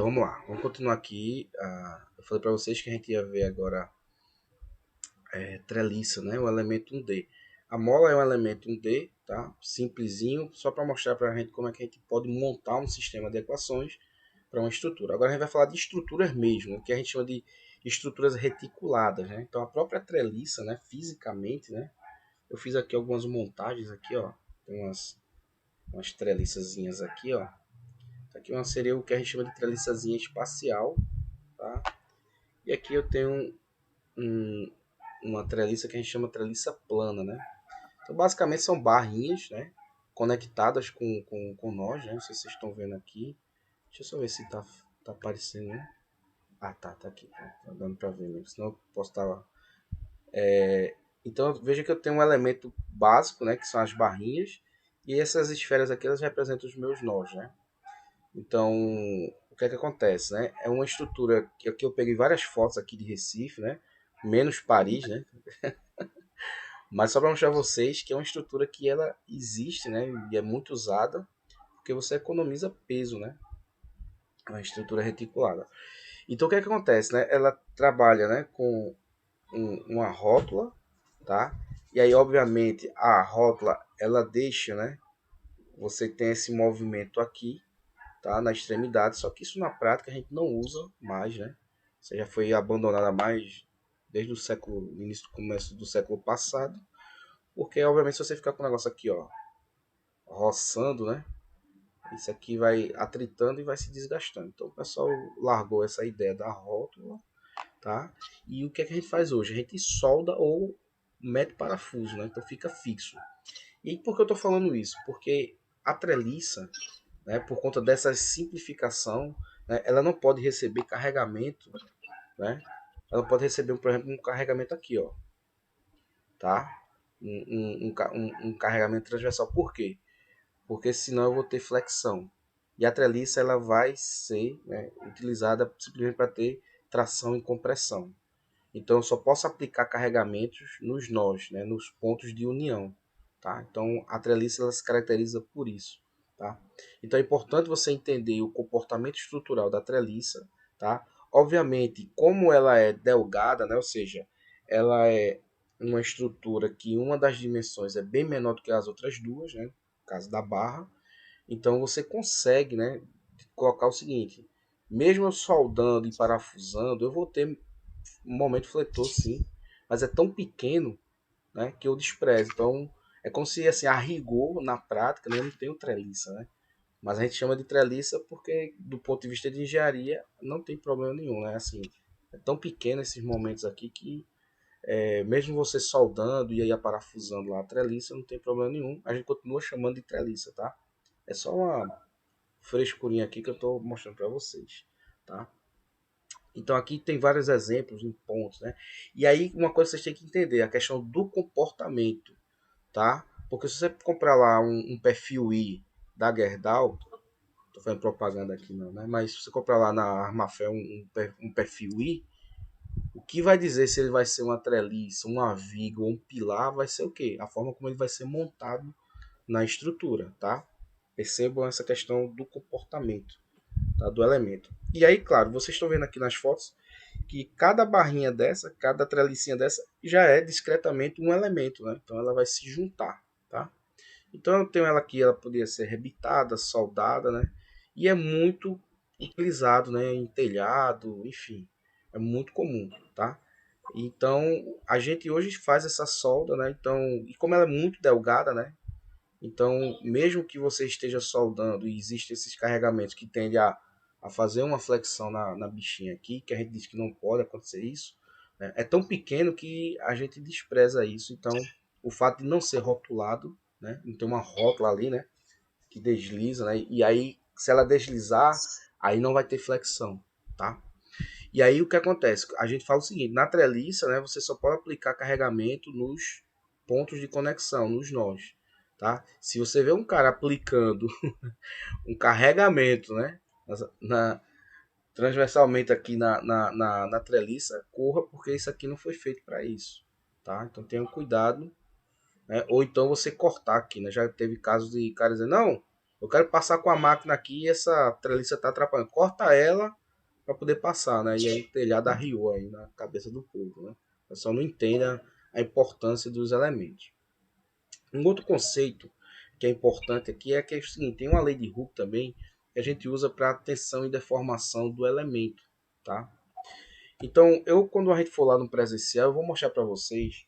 vamos lá, vamos continuar aqui. Eu falei para vocês que a gente ia ver agora treliça, né? O elemento 1D. A mola é um elemento 1D, tá? Simplesinho, só para mostrar para a gente como é que a gente pode montar um sistema de equações para uma estrutura. Agora a gente vai falar de estruturas mesmo, o que a gente chama de estruturas reticuladas, né? Então a própria treliça, né? Fisicamente, né? Eu fiz aqui algumas montagens aqui, ó. Tem umas treliçazinhas aqui, ó. Aqui seria o que a gente chama de treliçazinha espacial, tá? E aqui eu tenho um, uma treliça que a gente chama de treliça plana, né? Então, basicamente são barrinhas, né? Conectadas com nós, né? Não sei se vocês estão vendo aqui. Deixa eu só ver se tá aparecendo, né? Ah, tá aqui. Tá dando pra ver mesmo. Senão eu posso estar... Então, veja que eu tenho um elemento básico, né? Que são as barrinhas. E essas esferas aqui, elas representam os meus nós, né? Então, o que é que acontece, né? É uma estrutura que aqui eu peguei várias fotos aqui de Recife, né? Menos Paris, né? Mas só para mostrar a vocês que é uma estrutura que ela existe, né? E é muito usada, porque você economiza peso, né? É uma estrutura reticulada. Então, o que é que acontece, né? Ela trabalha, né? Com uma rótula, tá? E aí, obviamente, a rótula, ela deixa, né? Você tem esse movimento aqui, tá? Na extremidade, só que isso na prática a gente não usa mais, né? Isso já foi abandonada mais desde o século, início, começo do século passado, porque obviamente se você ficar com o negócio aqui, ó, roçando, né? Isso aqui vai atritando e vai se desgastando. Então o pessoal largou essa ideia da rótula, tá? E o que é que a gente faz hoje? A gente solda ou mete parafuso, né? Então fica fixo. E por que eu estou falando isso? Porque a treliça, né, por conta dessa simplificação, né, ela não pode receber carregamento, né? Ela pode receber, por exemplo, um carregamento aqui, ó, tá? Um carregamento transversal. Por quê? Porque senão eu vou ter flexão. E a treliça ela vai ser, né, utilizada simplesmente para ter tração e compressão. Então eu só posso aplicar carregamentos nos nós, né, nos pontos de união, tá? Então a treliça ela se caracteriza por isso, tá? Então é importante você entender o comportamento estrutural da treliça, tá? Obviamente, como ela é delgada, né, ou seja, ela é uma estrutura que uma das dimensões é bem menor do que as outras duas, né, no caso da barra, então você consegue, né, colocar o seguinte: mesmo eu soldando e parafusando, eu vou ter um momento fletor, sim, mas é tão pequeno, né, que eu desprezo. Então é como se assim, a rigor, na prática, né, eu não tenho treliça, né? Mas a gente chama de treliça porque, do ponto de vista de engenharia, não tem problema nenhum, né? Assim, é tão pequeno esses momentos aqui que, mesmo você soldando e aí parafusando lá a treliça, não tem problema nenhum. A gente continua chamando de treliça, tá? É só uma frescurinha aqui que eu estou mostrando para vocês, tá? Então aqui tem vários exemplos em pontos, né? E aí uma coisa que vocês têm que entender, a questão do comportamento, tá? Porque se você comprar lá um perfil I da Gerdau, tô fazendo propaganda aqui não, né? Mas se você comprar lá na Armafel um perfil I, o que vai dizer se ele vai ser uma treliça, uma viga ou um pilar, vai ser o quê? A forma como ele vai ser montado na estrutura, tá? Percebam essa questão do comportamento, tá? Do elemento. E aí, claro, vocês estão vendo aqui nas fotos que cada barrinha dessa, cada trelicinha dessa, já é discretamente um elemento, né? Então ela vai se juntar, tá? Então eu tenho ela aqui, ela poderia ser rebitada, soldada, né? E é muito utilizado, né? Em telhado, enfim, é muito comum, tá? Então a gente hoje faz essa solda, né? Então, e como ela é muito delgada, né? Então, mesmo que você esteja soldando e existem esses carregamentos que tendem a fazer uma flexão na bichinha aqui, que a gente diz que não pode acontecer isso, né? É tão pequeno que a gente despreza isso. Então, o fato de não ser rotulado, né? Não ter uma rótula ali, né? Que desliza, né? E aí, se ela deslizar, aí não vai ter flexão, tá? E aí, o que acontece? A gente fala o seguinte, na treliça, né? Você só pode aplicar carregamento nos pontos de conexão, nos nós, tá? Se você vê um cara aplicando um carregamento, né, transversalmente aqui na treliça, corra, porque isso aqui não foi feito para isso, tá? Então tenha cuidado, né? Ou então você cortar aqui, né? Já teve casos de caras dizendo, não, Eu quero passar com a máquina aqui e essa treliça está atrapalhando. Corta ela para poder passar, né? E aí o telhado arriou aí na cabeça do povo, né? O pessoal não entende a importância dos elementos. Um outro conceito que é importante aqui é que é o seguinte, tem uma lei de Hooke também que a gente usa para tensão e deformação do elemento, tá? Então, quando a gente for lá no presencial, eu vou mostrar para vocês,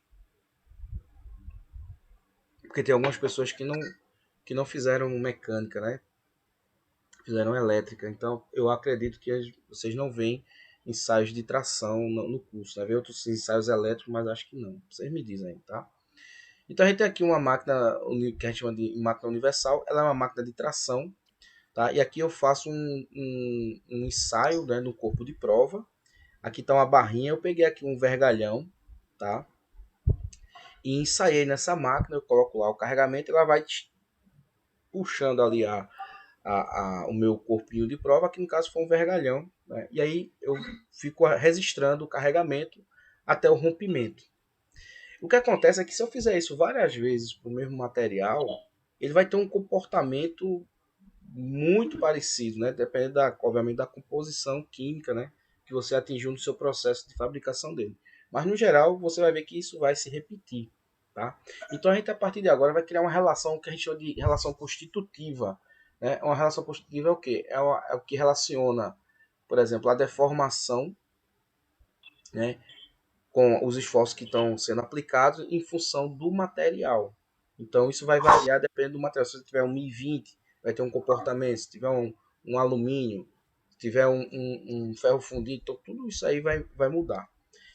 porque tem algumas pessoas que não fizeram mecânica, né? Fizeram elétrica. Então, eu acredito que vocês não veem ensaios de tração no curso, né? Vê outros ensaios elétricos, mas acho que não. Vocês me dizem aí, tá? Então, a gente tem aqui uma máquina que a gente chama de máquina universal. Ela é uma máquina de tração, tá? E aqui eu faço um ensaio, né, no corpo de prova. Aqui está uma barrinha. Eu peguei aqui um vergalhão, tá? E ensaiei nessa máquina. Eu coloco lá o carregamento e ela vai puxando ali o meu corpinho de prova, que no caso foi um vergalhão, né? E aí eu fico registrando o carregamento até o rompimento. O que acontece é que se eu fizer isso várias vezes para o mesmo material, ele vai ter um comportamento muito parecido, né? Depende obviamente da composição química, né, que você atingiu no seu processo de fabricação dele. Mas no geral você vai ver que isso vai se repetir, tá? Então a gente a partir de agora vai criar uma relação que a gente chama de relação constitutiva, né? Uma relação constitutiva é o quê? É o que relaciona, por exemplo, a deformação, né, com os esforços que estão sendo aplicados em função do material. Então isso vai variar dependendo do material. Se você tiver um Mi 20, vai ter um comportamento. Se tiver um alumínio, se tiver um ferro fundido, então tudo isso aí vai mudar.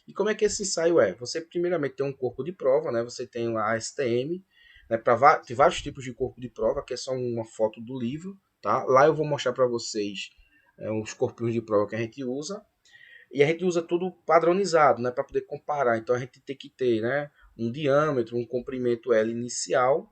E como é que esse ensaio é? Você primeiramente tem um corpo de prova, né? Você tem a STM, né? Tem vários tipos de corpo de prova, que é só uma foto do livro, tá? Lá eu vou mostrar para vocês os corpinhos de prova que a gente usa. E a gente usa tudo padronizado, né, para poder comparar. Então a gente tem que ter, né, um diâmetro, um comprimento L inicial.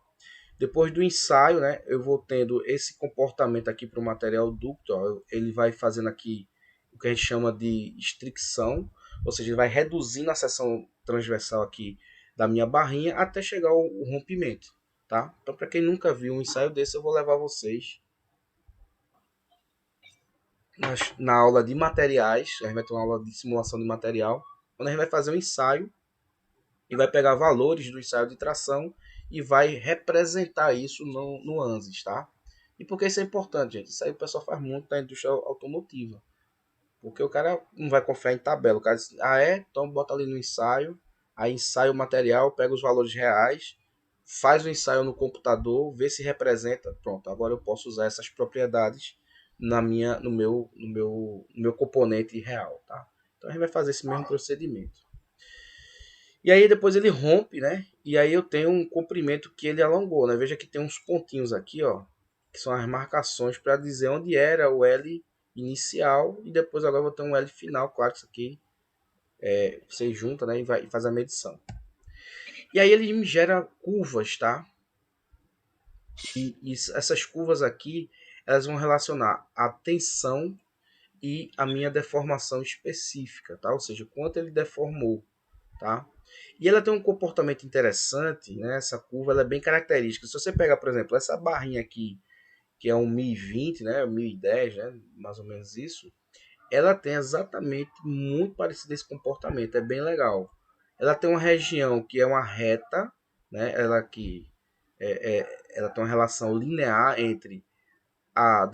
Depois do ensaio, né, eu vou tendo esse comportamento aqui para o material ducto. Ó, ele vai fazendo aqui o que a gente chama de estricção, ou seja, ele vai reduzindo a seção transversal aqui da minha barrinha até chegar ao rompimento, tá? Então, para quem nunca viu um ensaio desse, eu vou levar vocês na aula de materiais. A gente vai ter uma aula de simulação de material, onde a gente vai fazer um ensaio e vai pegar valores do ensaio de tração e vai representar isso no ANSYS, tá? E por que isso é importante, gente? Isso aí o pessoal faz muito na indústria automotiva. Porque o cara não vai confiar em tabela. O cara diz, então bota ali no ensaio, aí ensaia o material, pega os valores reais, faz o ensaio no computador, vê se representa, pronto, agora eu posso usar essas propriedades no meu componente real, tá? Então a gente vai fazer esse mesmo procedimento. E aí depois ele rompe, né? E aí eu tenho um comprimento que ele alongou, né? Veja que tem uns pontinhos aqui, ó, que são as marcações para dizer onde era o L inicial e depois agora eu vou ter um L final. Claro que isso aqui você junta, né, e faz a medição. E aí ele me gera curvas, tá? E essas curvas aqui, elas vão relacionar a tensão e a minha deformação específica, tá? Ou seja, quanto ele deformou, tá? E ela tem um comportamento interessante, né? Essa curva ela é bem característica. Se você pegar, por exemplo, essa barrinha aqui, que é um Mi 20, né? 1010, né? Mais ou menos isso. Ela tem exatamente muito parecido esse comportamento. É bem legal. Ela tem uma região que é uma reta, né? Ela tem uma relação linear entre a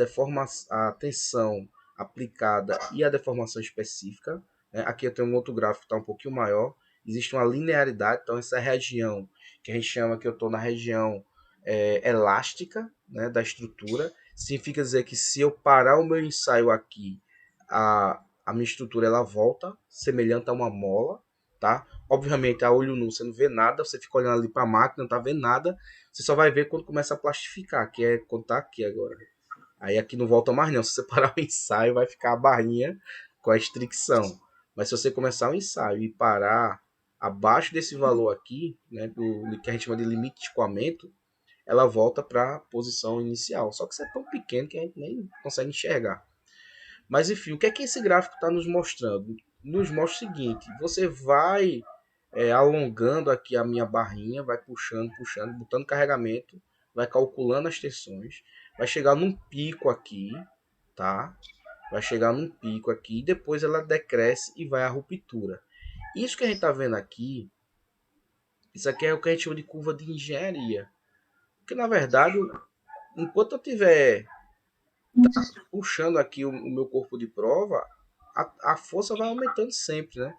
tensão aplicada e a deformação específica, né? Aqui eu tenho um outro gráfico que está um pouquinho maior. Existe uma linearidade, então essa região que a gente chama que eu estou na região elástica, né, da estrutura, significa dizer que se eu parar o meu ensaio aqui, a minha estrutura ela volta semelhante a uma mola, tá? Obviamente a olho nu você não vê nada, você fica olhando ali para a máquina, não tá vendo nada, você só vai ver quando começa a plastificar, que é quando tá aqui agora. Aí aqui não volta mais não. Se você parar o ensaio, vai ficar a barrinha com a estricção. Mas se você começar o ensaio e parar abaixo desse valor aqui, né, do que a gente chama de limite de escoamento, ela volta para a posição inicial. Só que isso é tão pequeno que a gente nem consegue enxergar. Mas enfim, o que é que esse gráfico está nos mostrando? Nos mostra o seguinte: você vai alongando aqui a minha barrinha, vai puxando, puxando, botando carregamento, vai calculando as tensões, vai chegar num pico aqui, tá? Vai chegar num pico aqui, e depois ela decresce e vai à ruptura. Isso que a gente está vendo aqui, isso aqui é o que a gente chama de curva de engenharia. Porque, na verdade, enquanto eu estiver puxando aqui o meu corpo de prova, a força vai aumentando sempre, né?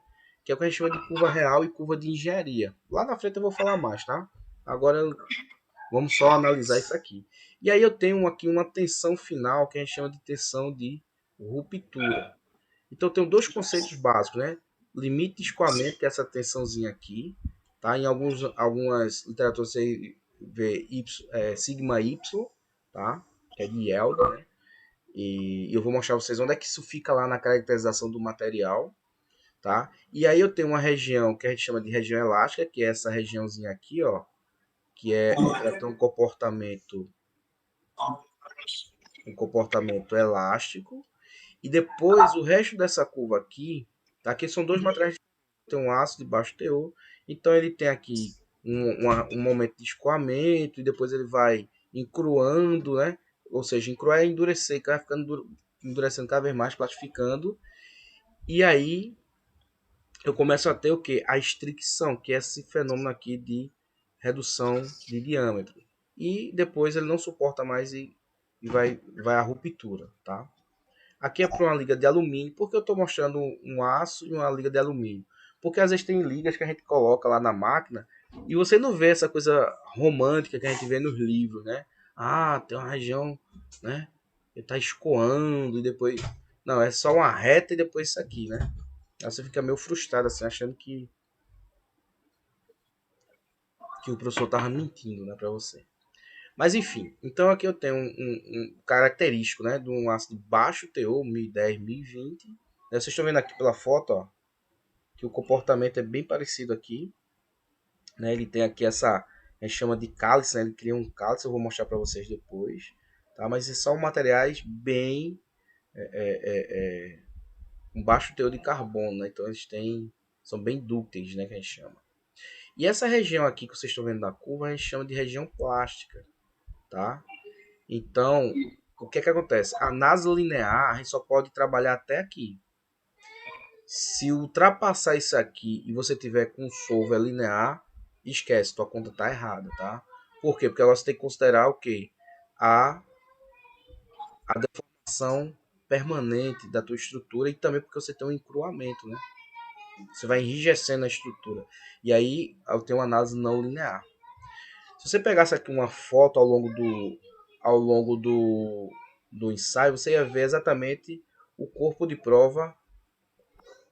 Que é o que a gente chama de curva real e curva de engenharia. Lá na frente eu vou falar mais, tá? Agora vamos só analisar isso aqui. E aí eu tenho aqui uma tensão final que a gente chama de tensão de ruptura. Então eu tenho dois conceitos básicos, né? Limite de escoamento, que é essa tensãozinha aqui, tá? Em algumas literaturas você vê sigma y, tá? Que é de Elder, né? E eu vou mostrar pra vocês onde é que isso fica lá na caracterização do material, tá? E aí eu tenho uma região que a gente chama de região elástica, que é essa regiãozinha aqui, ó, que ela tem um comportamento elástico. E depois o resto dessa curva aqui, tá? Aqui são dois materiais, tem um aço de baixo teor, então ele tem aqui um momento de escoamento e depois ele vai encruando, né? Ou seja, encruar é endurecer, vai ficando endurecendo cada vez mais, plastificando. E aí eu começo a ter o que? A estricção, que é esse fenômeno aqui de redução de diâmetro. E depois ele não suporta mais e vai à ruptura, tá? Aqui é para uma liga de alumínio. Por que eu estou mostrando um aço e uma liga de alumínio? Porque às vezes tem ligas que a gente coloca lá na máquina e você não vê essa coisa romântica que a gente vê nos livros, né? Ah, tem uma região, né? Que está escoando e depois... Não, é só uma reta e depois isso aqui, né? Aí você fica meio frustrado, assim, achando que o professor estava mentindo, né, para você. Mas enfim, então aqui eu tenho um característico, né, de um aço de baixo teor, 1010, 1020. Vocês estão vendo aqui pela foto, ó, que o comportamento é bem parecido aqui, né? Ele tem aqui essa, a gente chama de cálice, né? Ele cria um cálice, eu vou mostrar para vocês depois, tá? Mas são materiais bem com baixo teor de carbono, né? Então eles são bem dúcteis, né, que a gente chama. E essa região aqui que vocês estão vendo na curva, a gente chama de região plástica, tá? Então, o que é que acontece? A análise linear, a gente só pode trabalhar até aqui. Se ultrapassar isso aqui e você tiver com solver linear, esquece, tua conta tá errada, tá? Por quê? Porque você tem que considerar o quê? A, a deformação permanente da tua estrutura e também porque você tem um encruamento, né? Você vai enrijecendo a estrutura. E aí eu tenho uma análise não linear. Se você pegasse aqui uma foto ao longo do ensaio, você ia ver exatamente o corpo de prova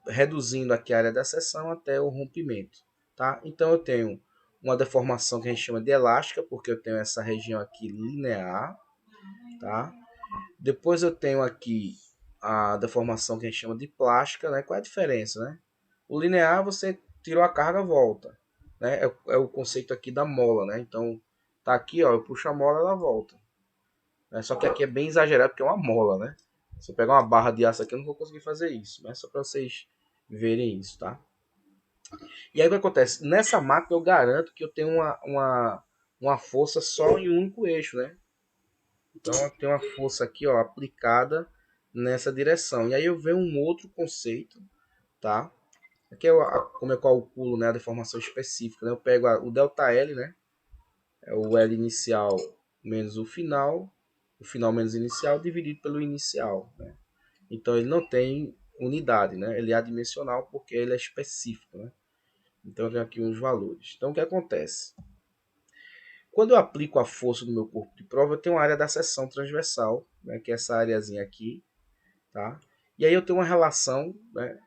reduzindo aqui a área da seção até o rompimento, tá? Então eu tenho uma deformação que a gente chama de elástica, porque eu tenho essa região aqui linear, tá? Depois eu tenho aqui a deformação que a gente chama de plástica, né? Qual é a diferença, né? O linear você tirou a carga, volta, né? É o conceito aqui da mola, né? Então tá aqui, ó, eu puxo a mola, ela volta. Né? Só que aqui é bem exagerado porque é uma mola, né? Se eu pegar uma barra de aço aqui, eu não vou conseguir fazer isso, mas só para vocês verem isso, tá? E aí o que acontece? Nessa máquina eu garanto que eu tenho uma força só em um único eixo, né? Então eu tenho uma força aqui, ó, aplicada nessa direção. E aí eu venho um outro conceito, tá? Aqui é como eu calculo, né, a deformação específica, né? Eu pego o ΔL, né? É o L inicial menos o final menos inicial dividido pelo inicial, né? Então ele não tem unidade, né? Ele é adimensional porque ele é específico, né? Então eu tenho aqui uns valores. Então o que acontece? Quando eu aplico a força no meu corpo de prova, eu tenho uma área da seção transversal, né, que é essa areazinha aqui, tá? E aí eu tenho uma relação, né,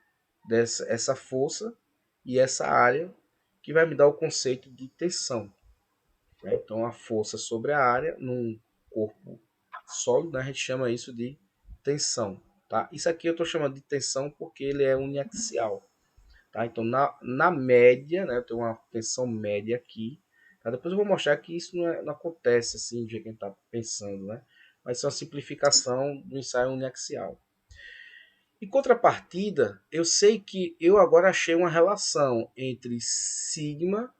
essa força e essa área que vai me dar o conceito de tensão. Né? Então a força sobre a área num corpo sólido, né, a gente chama isso de tensão. Tá? Isso aqui eu estou chamando de tensão porque ele é uniaxial. Tá? Então, na média, né, eu tenho uma tensão média aqui. Tá? Depois eu vou mostrar que isso não acontece assim, do jeito que a gente está pensando. Né? Mas isso é uma simplificação do ensaio uniaxial. Em contrapartida, eu sei que eu agora achei uma relação entre sigma,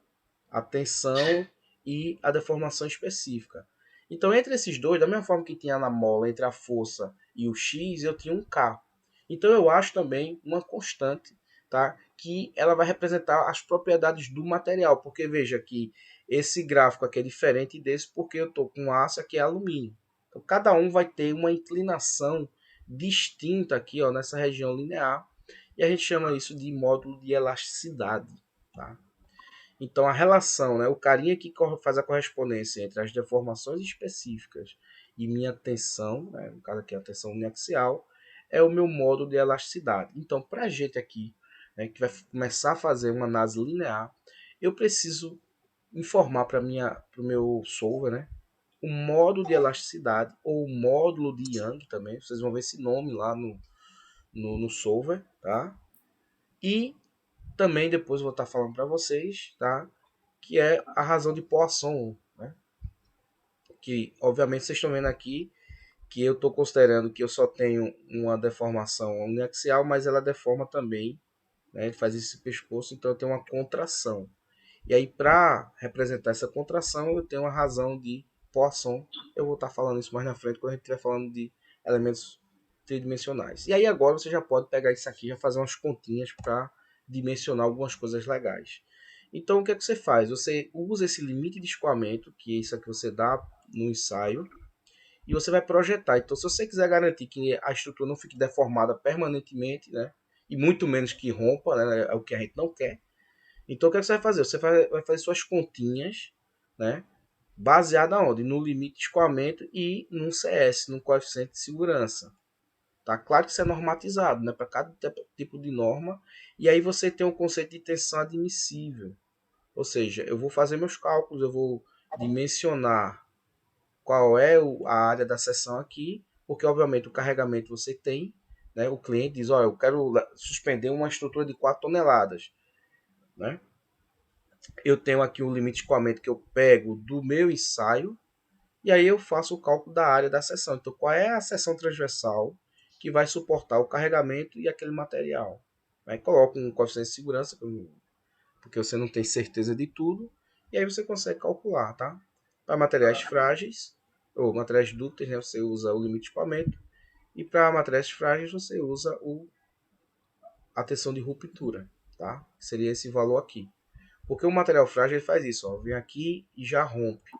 a tensão, e a deformação específica. Então, entre esses dois, da mesma forma que tinha na mola entre a força e o X, eu tinha um K. Então, eu acho também uma constante, tá? Que ela vai representar as propriedades do material. Porque veja que esse gráfico aqui é diferente desse porque eu estou com aço aqui é alumínio. Então, cada um vai ter uma inclinação distinta aqui, ó, nessa região linear. E a gente chama isso de módulo de elasticidade, tá? Então, a relação, né, o carinha que faz a correspondência entre as deformações específicas e minha tensão, né, no caso aqui a tensão uniaxial, é o meu modo de elasticidade. Então, para a gente aqui, né, que vai começar a fazer uma análise linear, eu preciso informar para o meu solver, né, o modo de elasticidade ou o módulo de Young também. Vocês vão ver esse nome lá no solver, tá? E também depois vou estar falando para vocês, tá? Que é a razão de Poisson, né? Que obviamente vocês estão vendo aqui que eu estou considerando que eu só tenho uma deformação uniaxial, mas ela deforma também, né? Ele faz esse pescoço, então eu tenho uma contração. E aí, para representar essa contração, eu tenho uma razão de Poisson. Eu vou estar falando isso mais na frente, quando a gente estiver falando de elementos tridimensionais. E aí, agora você já pode pegar isso aqui e já fazer umas continhas para dimensionar algumas coisas legais. Então, o que é que você faz? Você usa esse limite de escoamento, que é isso aqui você dá no ensaio, e você vai projetar. Então, se você quiser garantir que a estrutura não fique deformada permanentemente, né? E muito menos que rompa, né? É o que a gente não quer. Então, o que, é que você vai fazer? Você vai fazer suas continhas, né? Baseada onde? No limite de escoamento e no CS, no coeficiente de segurança. Tá claro que isso é normatizado, né? Para cada tipo de norma. E aí você tem o conceito de tensão admissível. Ou seja, eu vou fazer meus cálculos, eu vou dimensionar qual é a área da seção aqui, porque obviamente o carregamento você tem, né? O cliente diz, olha, eu quero suspender uma estrutura de 4 toneladas, né? Eu tenho aqui um limite de escoamento que eu pego do meu ensaio, e aí eu faço o cálculo da área da seção. Então, qual é a seção transversal que vai suportar o carregamento e aquele material? Aí coloco um coeficiente de segurança, porque você não tem certeza de tudo, e aí você consegue calcular, tá? Para materiais frágeis, ou materiais dúcteis, né, você usa o limite de escoamento, e para materiais frágeis você usa a tensão de ruptura, tá? Seria esse valor aqui. Porque o material frágil ele faz isso, ó, vem aqui e já rompe.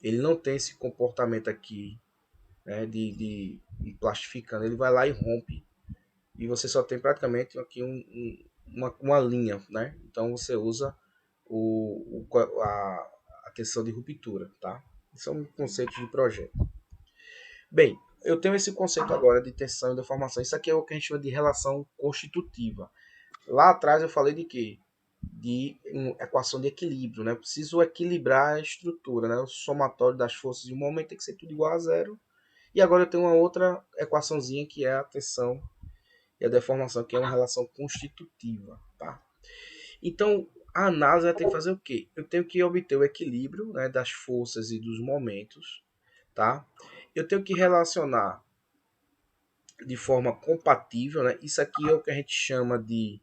Ele não tem esse comportamento aqui, né, de plastificando. Ele vai lá e rompe. E você só tem praticamente aqui uma linha, né? Então você usa a tensão de ruptura, tá? São conceitos de projeto. Bem, eu tenho esse conceito agora de tensão e deformação. Isso aqui é o que a gente chama de relação constitutiva. Lá atrás eu falei de quê? De equação de equilíbrio, né? Eu preciso equilibrar a estrutura, né? O somatório das forças de um momento tem que ser tudo igual a zero. E agora eu tenho uma outra equaçãozinha que é a tensão e a deformação, que é uma relação constitutiva, tá? Então, a análise vai ter que fazer o quê? Eu tenho que obter o equilíbrio, né, das forças e dos momentos, tá? Eu tenho que relacionar de forma compatível, né? Isso aqui é o que a gente chama de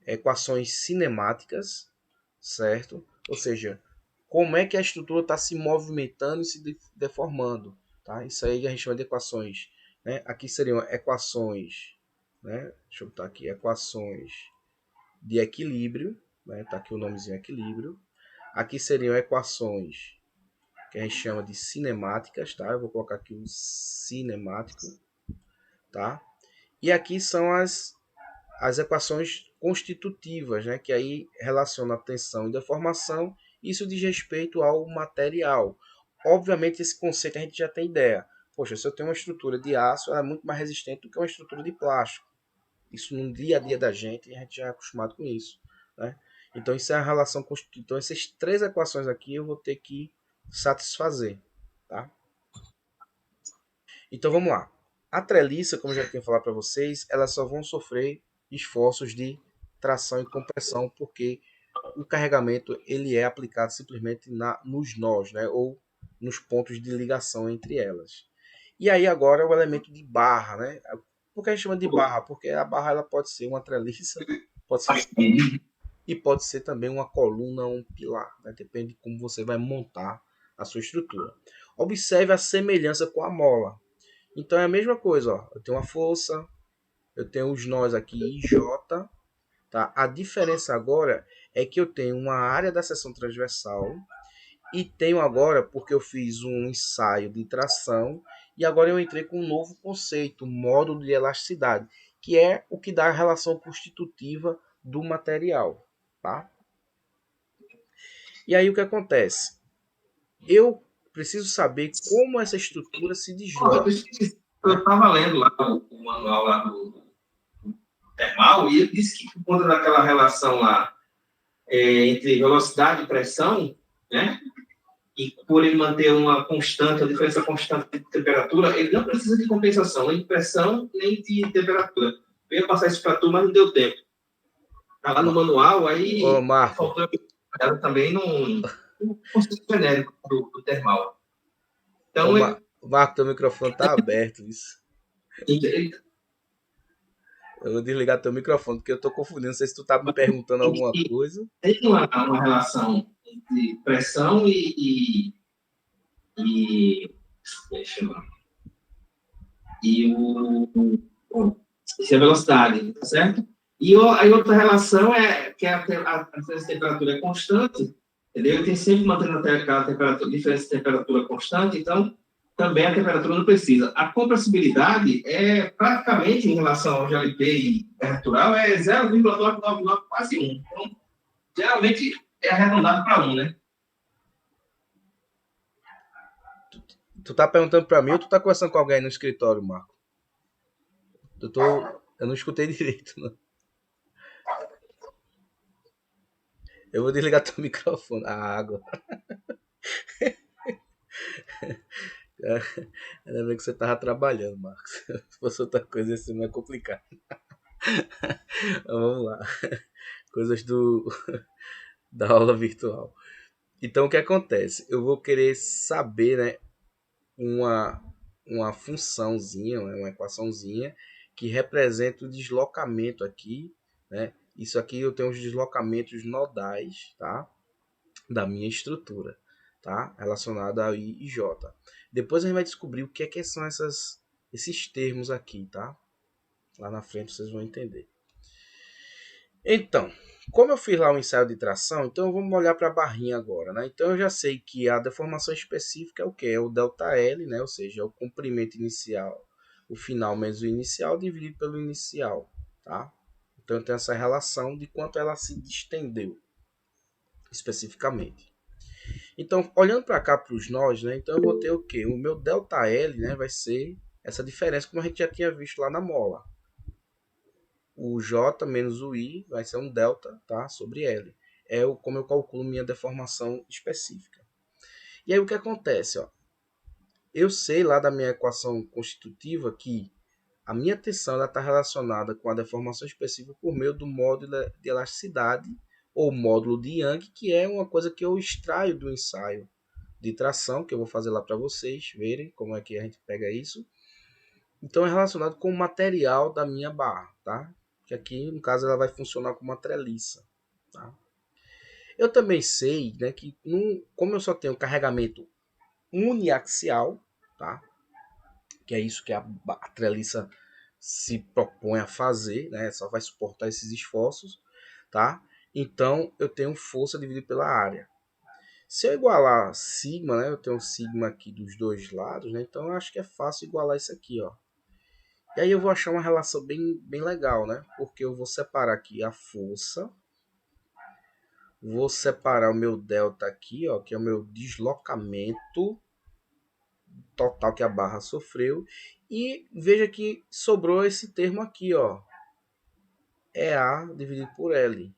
equações cinemáticas, certo? Ou seja, como é que a estrutura está se movimentando e se deformando, tá? Isso aí a gente chama de equações, né? Aqui seriam equações, né? Deixa eu botar aqui, equações de equilíbrio, né? Tá aqui o nomezinho equilíbrio. Aqui seriam equações que a gente chama de cinemáticas, tá? Eu vou colocar aqui o cinemático, tá? E aqui são as equações constitutivas, né, que aí relaciona a tensão e deformação. Isso diz respeito ao material. Obviamente, esse conceito a gente já tem ideia. Poxa, se eu tenho uma estrutura de aço, ela é muito mais resistente do que uma estrutura de plástico. Isso no dia a dia da gente, a gente já é acostumado com isso, né? Então, isso é a relação constitutiva. Então, essas três equações aqui eu vou ter que satisfazer, tá? Então, vamos lá. A treliça, como eu já tinha falado para vocês, elas só vão sofrer esforços de tração e compressão, porque o carregamento ele é aplicado simplesmente nos nós, né? Ou nos pontos de ligação entre elas. E aí agora o elemento de barra, né? Por que a gente chama de barra? Porque a barra ela pode ser uma treliça, pode ser e pode ser também uma coluna ou um pilar, né? Depende de como você vai montar a sua estrutura. Observe a semelhança com a mola. Então é a mesma coisa, ó. Eu tenho uma força, eu tenho os nós aqui IJ, tá? A diferença agora é que eu tenho uma área da seção transversal e tenho agora, porque eu fiz um ensaio de tração, e agora eu entrei com um novo conceito, módulo de elasticidade, que é o que dá a relação constitutiva do material, tá? E aí o que acontece? Eu preciso saber como essa estrutura se Ó, desloca, eu né? estava lendo lá o manual lá do termal e ele disse que por conta daquela relação lá entre velocidade e pressão, né? E por ele manter uma constante, a diferença constante de temperatura, ele não precisa de compensação, nem de pressão, nem de temperatura. Eu ia passar isso para tu, mas não deu tempo. Está lá no manual, Ô, aí Marco, faltou eu também no conceito genérico do termal. ô, Então, Marco, teu microfone tá aberto, isso. ele Eu vou desligar teu microfone, porque eu tô confundindo. Não sei se tu tá me perguntando alguma coisa. tem uma relação entre pressão e deixa eu, e e a velocidade, tá certo? E a outra relação é que a diferença de temperatura é constante, entendeu? Tem sempre mantendo aquela temperatura, diferença de temperatura constante, então também a temperatura não precisa. A compressibilidade é praticamente em relação ao GLP e natural é 0,999, quase 1. Então, geralmente é arredondado para 1, né? Tu tá perguntando pra mim ou tu tá conversando com alguém no escritório, Marco? Eu tô. Eu não escutei direito, não. Eu vou desligar teu microfone. A água. Ainda bem que você tava trabalhando, Marcos. Se fosse outra coisa, isso não é complicado. Mas vamos lá. Coisas da aula virtual. Então, o que acontece? Eu vou querer saber, né, uma, uma funçãozinha, né, uma equaçãozinha que representa o deslocamento aqui, né? Isso aqui eu tenho os deslocamentos nodais, tá? Da minha estrutura, tá? Relacionada a I e J. Depois a gente vai descobrir o que são esses termos aqui, tá? Lá na frente vocês vão entender. Então, como eu fiz lá o ensaio de tração, então vamos olhar para a barrinha agora, né? Então eu já sei que a deformação específica é o que? É o ΔL, né? Ou seja, é o comprimento inicial, o final menos o inicial dividido pelo inicial, tá? Então eu tenho essa relação de quanto ela se distendeu especificamente. Então, olhando para cá para os nós, né? Então eu vou ter o quê? O meu ΔL, né, vai ser essa diferença como a gente já tinha visto lá na mola. O J menos o I vai ser um delta, tá? Sobre L. É como eu calculo minha deformação específica. E aí o que acontece, ó? Eu sei lá da minha equação constitutiva que a minha tensão está relacionada com a deformação específica por meio do módulo de elasticidade ou módulo de Young, que é uma coisa que eu extraio do ensaio de tração, que eu vou fazer lá para vocês verem como é que a gente pega isso. Então é relacionado com o material da minha barra, tá? Que aqui, no caso, ela vai funcionar como uma treliça, tá? Eu também sei, né, que como eu só tenho carregamento uniaxial, tá? Que é isso que a treliça se propõe a fazer, né? Só vai suportar esses esforços, tá? Então eu tenho força dividida pela área. Se eu igualar sigma, né? Eu tenho sigma aqui dos dois lados, né? Então eu acho que é fácil igualar isso aqui, ó. E aí eu vou achar uma relação bem legal, né? Porque eu vou separar aqui a força, vou separar o meu delta aqui, ó, que é o meu deslocamento total que a barra sofreu, e veja que sobrou esse termo aqui, ó, é A dividido por L.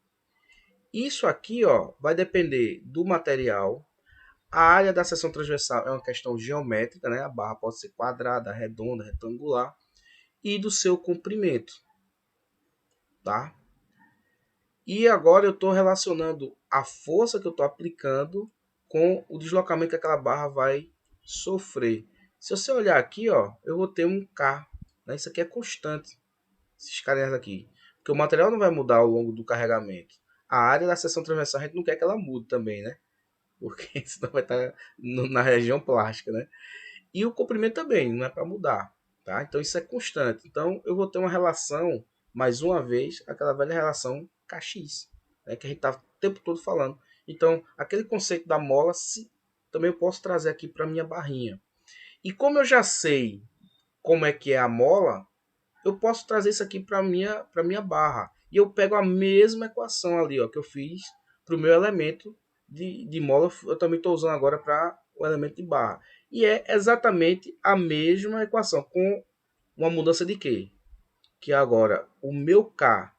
Isso aqui, ó, vai depender do material. A área da seção transversal é uma questão geométrica, né? A barra pode ser quadrada, redonda, retangular, e do seu comprimento, tá? E agora eu estou relacionando a força que eu estou aplicando com o deslocamento que aquela barra vai sofrer. Se você olhar aqui, ó, eu vou ter um K. Né? Isso aqui é constante, esses caras aqui. Porque o material não vai mudar ao longo do carregamento. A área da seção transversal a gente não quer que ela mude também, né? porque senão vai estar na região plástica, né? E o comprimento também, não é para mudar, tá? Então isso é constante. Então eu vou ter uma relação, mais uma vez, aquela velha relação KX, né, que a gente está o tempo todo falando. Então, aquele conceito da mola, também eu posso trazer aqui para minha barrinha. E como eu já sei como é que é a mola, eu posso trazer isso aqui para minha barra. E eu pego a mesma equação ali, ó, que eu fiz para o meu elemento de mola. Eu também estou usando agora para o elemento de barra. E é exatamente a mesma equação, com uma mudança de quê? Que agora o meu K,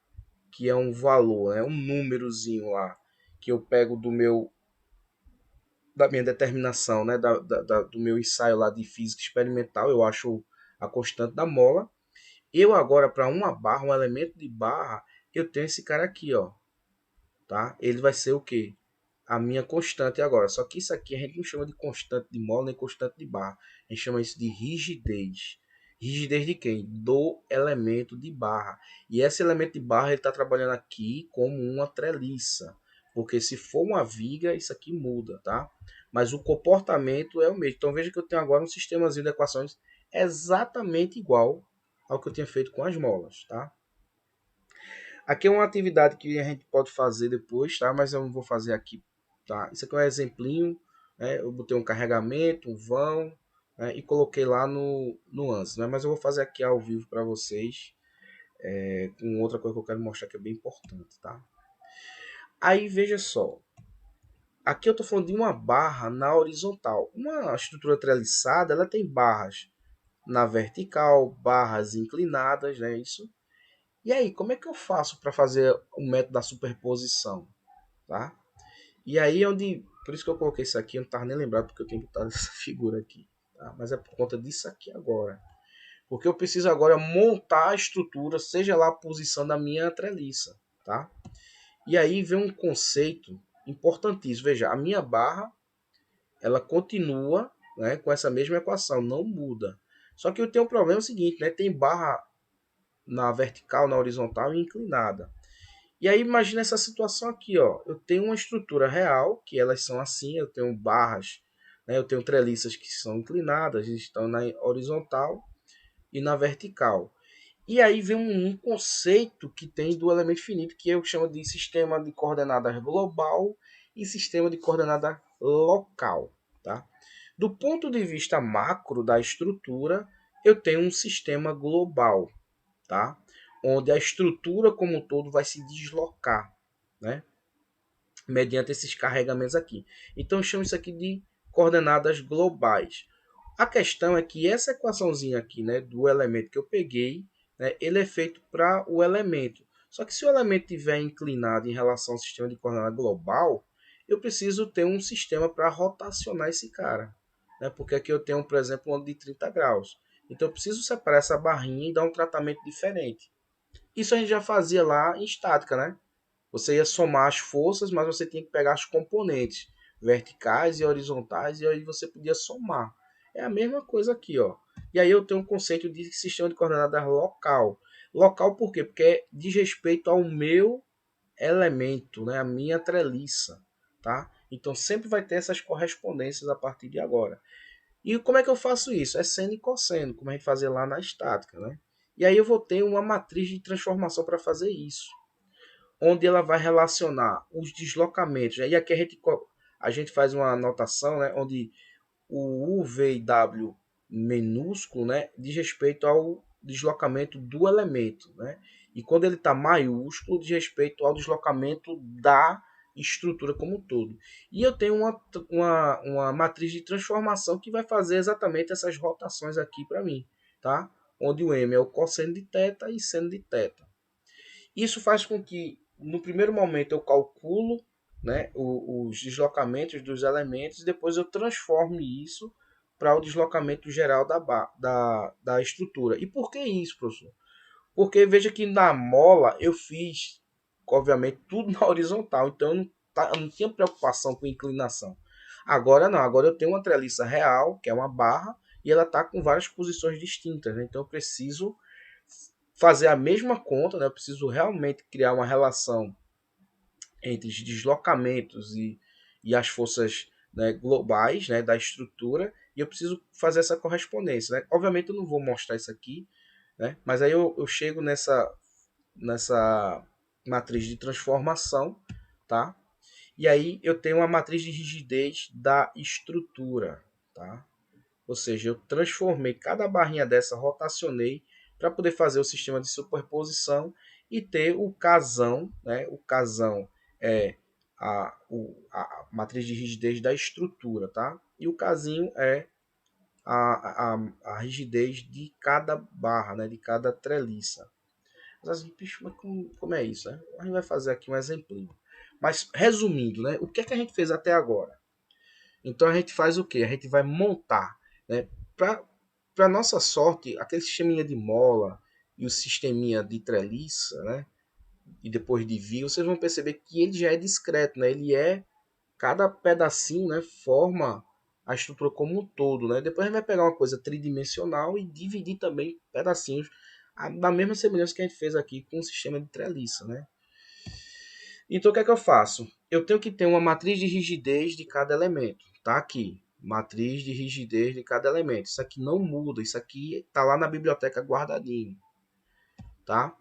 que é um valor, um númerozinho lá, que eu pego da minha determinação, né, do meu ensaio lá de física experimental, eu acho a constante da mola. Eu agora, para uma barra, um elemento de barra, eu tenho esse cara aqui, ó, tá? Ele vai ser o quê? A minha constante agora. Só que isso aqui a gente não chama de constante de mola nem constante de barra. A gente chama isso de rigidez. Rigidez de quem? Do elemento de barra. E esse elemento de barra ele está trabalhando aqui como uma treliça. Porque se for uma viga, isso aqui muda, tá? Mas o comportamento é o mesmo. Então veja que eu tenho agora um sistemazinho de equações exatamente igual ao que eu tinha feito com as molas, tá? Aqui é uma atividade que a gente pode fazer depois, tá? Mas eu não vou fazer aqui, tá? Isso aqui é um exemplinho, né? Eu botei um carregamento, um vão, né? E coloquei lá no ANSYS, né? Mas eu vou fazer aqui ao vivo para vocês, com outra coisa que eu quero mostrar que é bem importante, tá? Aí veja só, aqui eu estou falando de uma barra na horizontal. Uma estrutura treliçada, ela tem barras na vertical, barras inclinadas, né? Isso. E aí, como é que eu faço para fazer o método da superposição, tá? E aí é onde, por isso que eu coloquei isso aqui, eu não estava nem lembrado porque eu tenho botado essa figura aqui, tá? Mas é por conta disso aqui agora. Porque eu preciso agora montar a estrutura, seja lá a posição da minha treliça, tá? E aí vem um conceito importantíssimo. Veja, a minha barra, ela continua, né, com essa mesma equação, não muda. Só que eu tenho um problema seguinte, né? Tem barra na vertical, na horizontal e inclinada. E aí imagina essa situação aqui, ó. Eu tenho uma estrutura real, que elas são assim, eu tenho barras, né? Eu tenho treliças que são inclinadas, estão na horizontal e na vertical. E aí vem um conceito que tem do elemento finito, que eu chamo de sistema de coordenadas global e sistema de coordenada local, tá? Do ponto de vista macro da estrutura, eu tenho um sistema global, tá? Onde a estrutura como um todo vai se deslocar, né? Mediante esses carregamentos aqui. Então eu chamo isso aqui de coordenadas globais. A questão é que essa equaçãozinha aqui, né, do elemento que eu peguei, né, ele é feito para o elemento. Só que se o elemento estiver inclinado em relação ao sistema de coordenada global, eu preciso ter um sistema para rotacionar esse cara, né? Porque aqui eu tenho, por exemplo, um ângulo de 30 graus. Então eu preciso separar essa barrinha e dar um tratamento diferente. Isso a gente já fazia lá em estática, né? Você ia somar as forças, mas você tinha que pegar os componentes verticais e horizontais e aí você podia somar. É a mesma coisa aqui, ó. E aí eu tenho um conceito de sistema de coordenadas local. Local por quê? Porque diz respeito ao meu elemento, né? A minha treliça, tá? Então sempre vai ter essas correspondências a partir de agora. E como é que eu faço isso? É seno e cosseno, como a gente fazia lá na estática, né? E aí eu vou ter uma matriz de transformação para fazer isso, onde ela vai relacionar os deslocamentos. E aqui a gente faz uma anotação, né, onde o U, V e W minúsculo, né, diz respeito ao deslocamento do elemento, né? E quando ele está maiúsculo, diz respeito ao deslocamento da estrutura como um todo. E eu tenho uma matriz de transformação que vai fazer exatamente essas rotações aqui para mim, tá? Onde o M é o cosseno de θ e seno de θ. Isso faz com que, no primeiro momento, eu calculo, né, os deslocamentos dos elementos e depois eu transforme isso para o deslocamento geral da estrutura. E por que isso, professor? Porque veja que na mola eu fiz, obviamente, tudo na horizontal, então eu não tinha preocupação com inclinação. Agora não, agora eu tenho uma treliça real, que é uma barra, e ela está com várias posições distintas, né? Então eu preciso fazer a mesma conta, né? Eu preciso realmente criar uma relação entre os deslocamentos e as forças né, globais, né, da estrutura, e eu preciso fazer essa correspondência. Né? Obviamente eu não vou mostrar isso aqui, né, mas aí eu chego nessa matriz de transformação, tá? E aí eu tenho uma matriz de rigidez da estrutura, tá? Ou seja, eu transformei cada barrinha dessa, rotacionei para poder fazer o sistema de superposição e ter o casão, né? O casão é a matriz de rigidez da estrutura, tá? E o casinho é a rigidez de cada barra, né? De cada treliça. Mas assim, bicho, mas como é isso, né? A gente vai fazer aqui um exemplinho. Mas resumindo, né? O que é que a gente fez até agora? Então a gente faz o quê? A gente vai montar, né? Para nossa sorte, aquele sisteminha de mola e o sisteminha de treliça, né? E depois de via, vocês vão perceber que ele já é discreto, né? Ele é cada pedacinho, né? Forma a estrutura como um todo, né? Depois a gente vai pegar uma coisa tridimensional e dividir também pedacinhos da mesma semelhança que a gente fez aqui com o sistema de treliça, né? Então o que é que eu faço? Eu tenho que ter uma matriz de rigidez de cada elemento. Tá aqui. Matriz de rigidez de cada elemento. Isso aqui não muda. Isso aqui está lá na biblioteca guardadinho. Tá?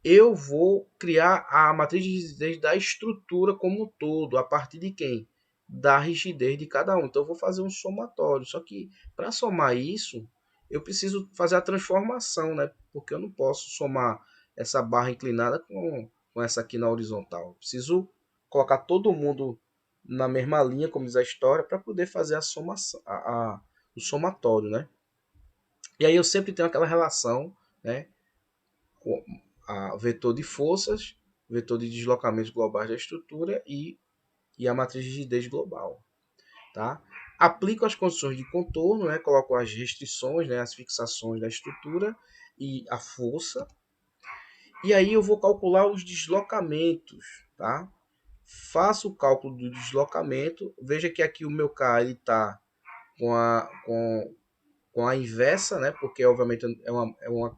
Eu vou criar a matriz de rigidez da estrutura como um todo. A partir de quem? Da rigidez de cada um. Então eu vou fazer um somatório. Só que para somar isso, eu preciso fazer a transformação, né? Porque eu não posso somar essa barra inclinada com essa aqui na horizontal. Eu preciso colocar todo mundo na mesma linha, como diz a história, para poder fazer a somação, o somatório, né? E aí eu sempre tenho aquela relação, né? A vetor de forças, vetor de deslocamentos globais da estrutura e a matriz de rigidez global. Tá? Aplico as condições de contorno, né? Coloco as restrições, né? As fixações da estrutura e a força. E aí eu vou calcular os deslocamentos. Tá? Faço o cálculo do deslocamento. Veja que aqui o meu K está com a inversa, né? Porque obviamente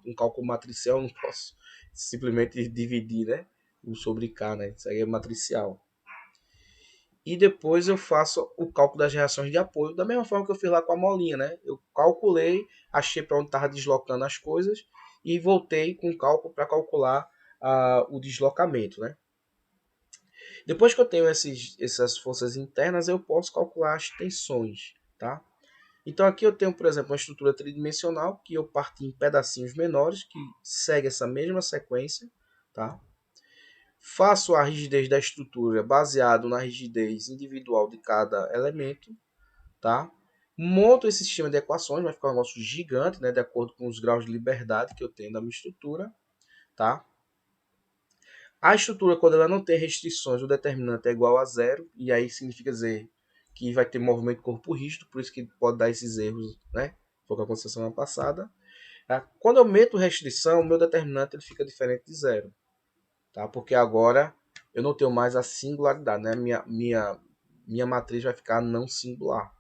um cálculo matricial, eu não posso simplesmente dividir, né? O sobre K, né? Isso aí é matricial. E depois eu faço o cálculo das reações de apoio, da mesma forma que eu fiz lá com a molinha, né? Eu calculei, achei para onde estava deslocando as coisas e voltei com o cálculo para calcular o deslocamento, né? Depois que eu tenho essas forças internas, eu posso calcular as tensões, tá? Então aqui eu tenho, por exemplo, uma estrutura tridimensional que eu parti em pedacinhos menores que segue essa mesma sequência, tá? Faço a rigidez da estrutura baseado na rigidez individual de cada elemento, tá? Monto esse sistema de equações, vai ficar um negócio gigante, né, de acordo com os graus de liberdade que eu tenho da minha estrutura, tá? A estrutura, quando ela não tem restrições, o determinante é igual a zero, e aí significa dizer que vai ter movimento corpo rígido, por isso que pode dar esses erros, né? Foi o que aconteceu semana passada. Tá? Quando eu meto restrição, o meu determinante ele fica diferente de zero, tá? Porque agora eu não tenho mais a singularidade, né? Minha matriz vai ficar não singular,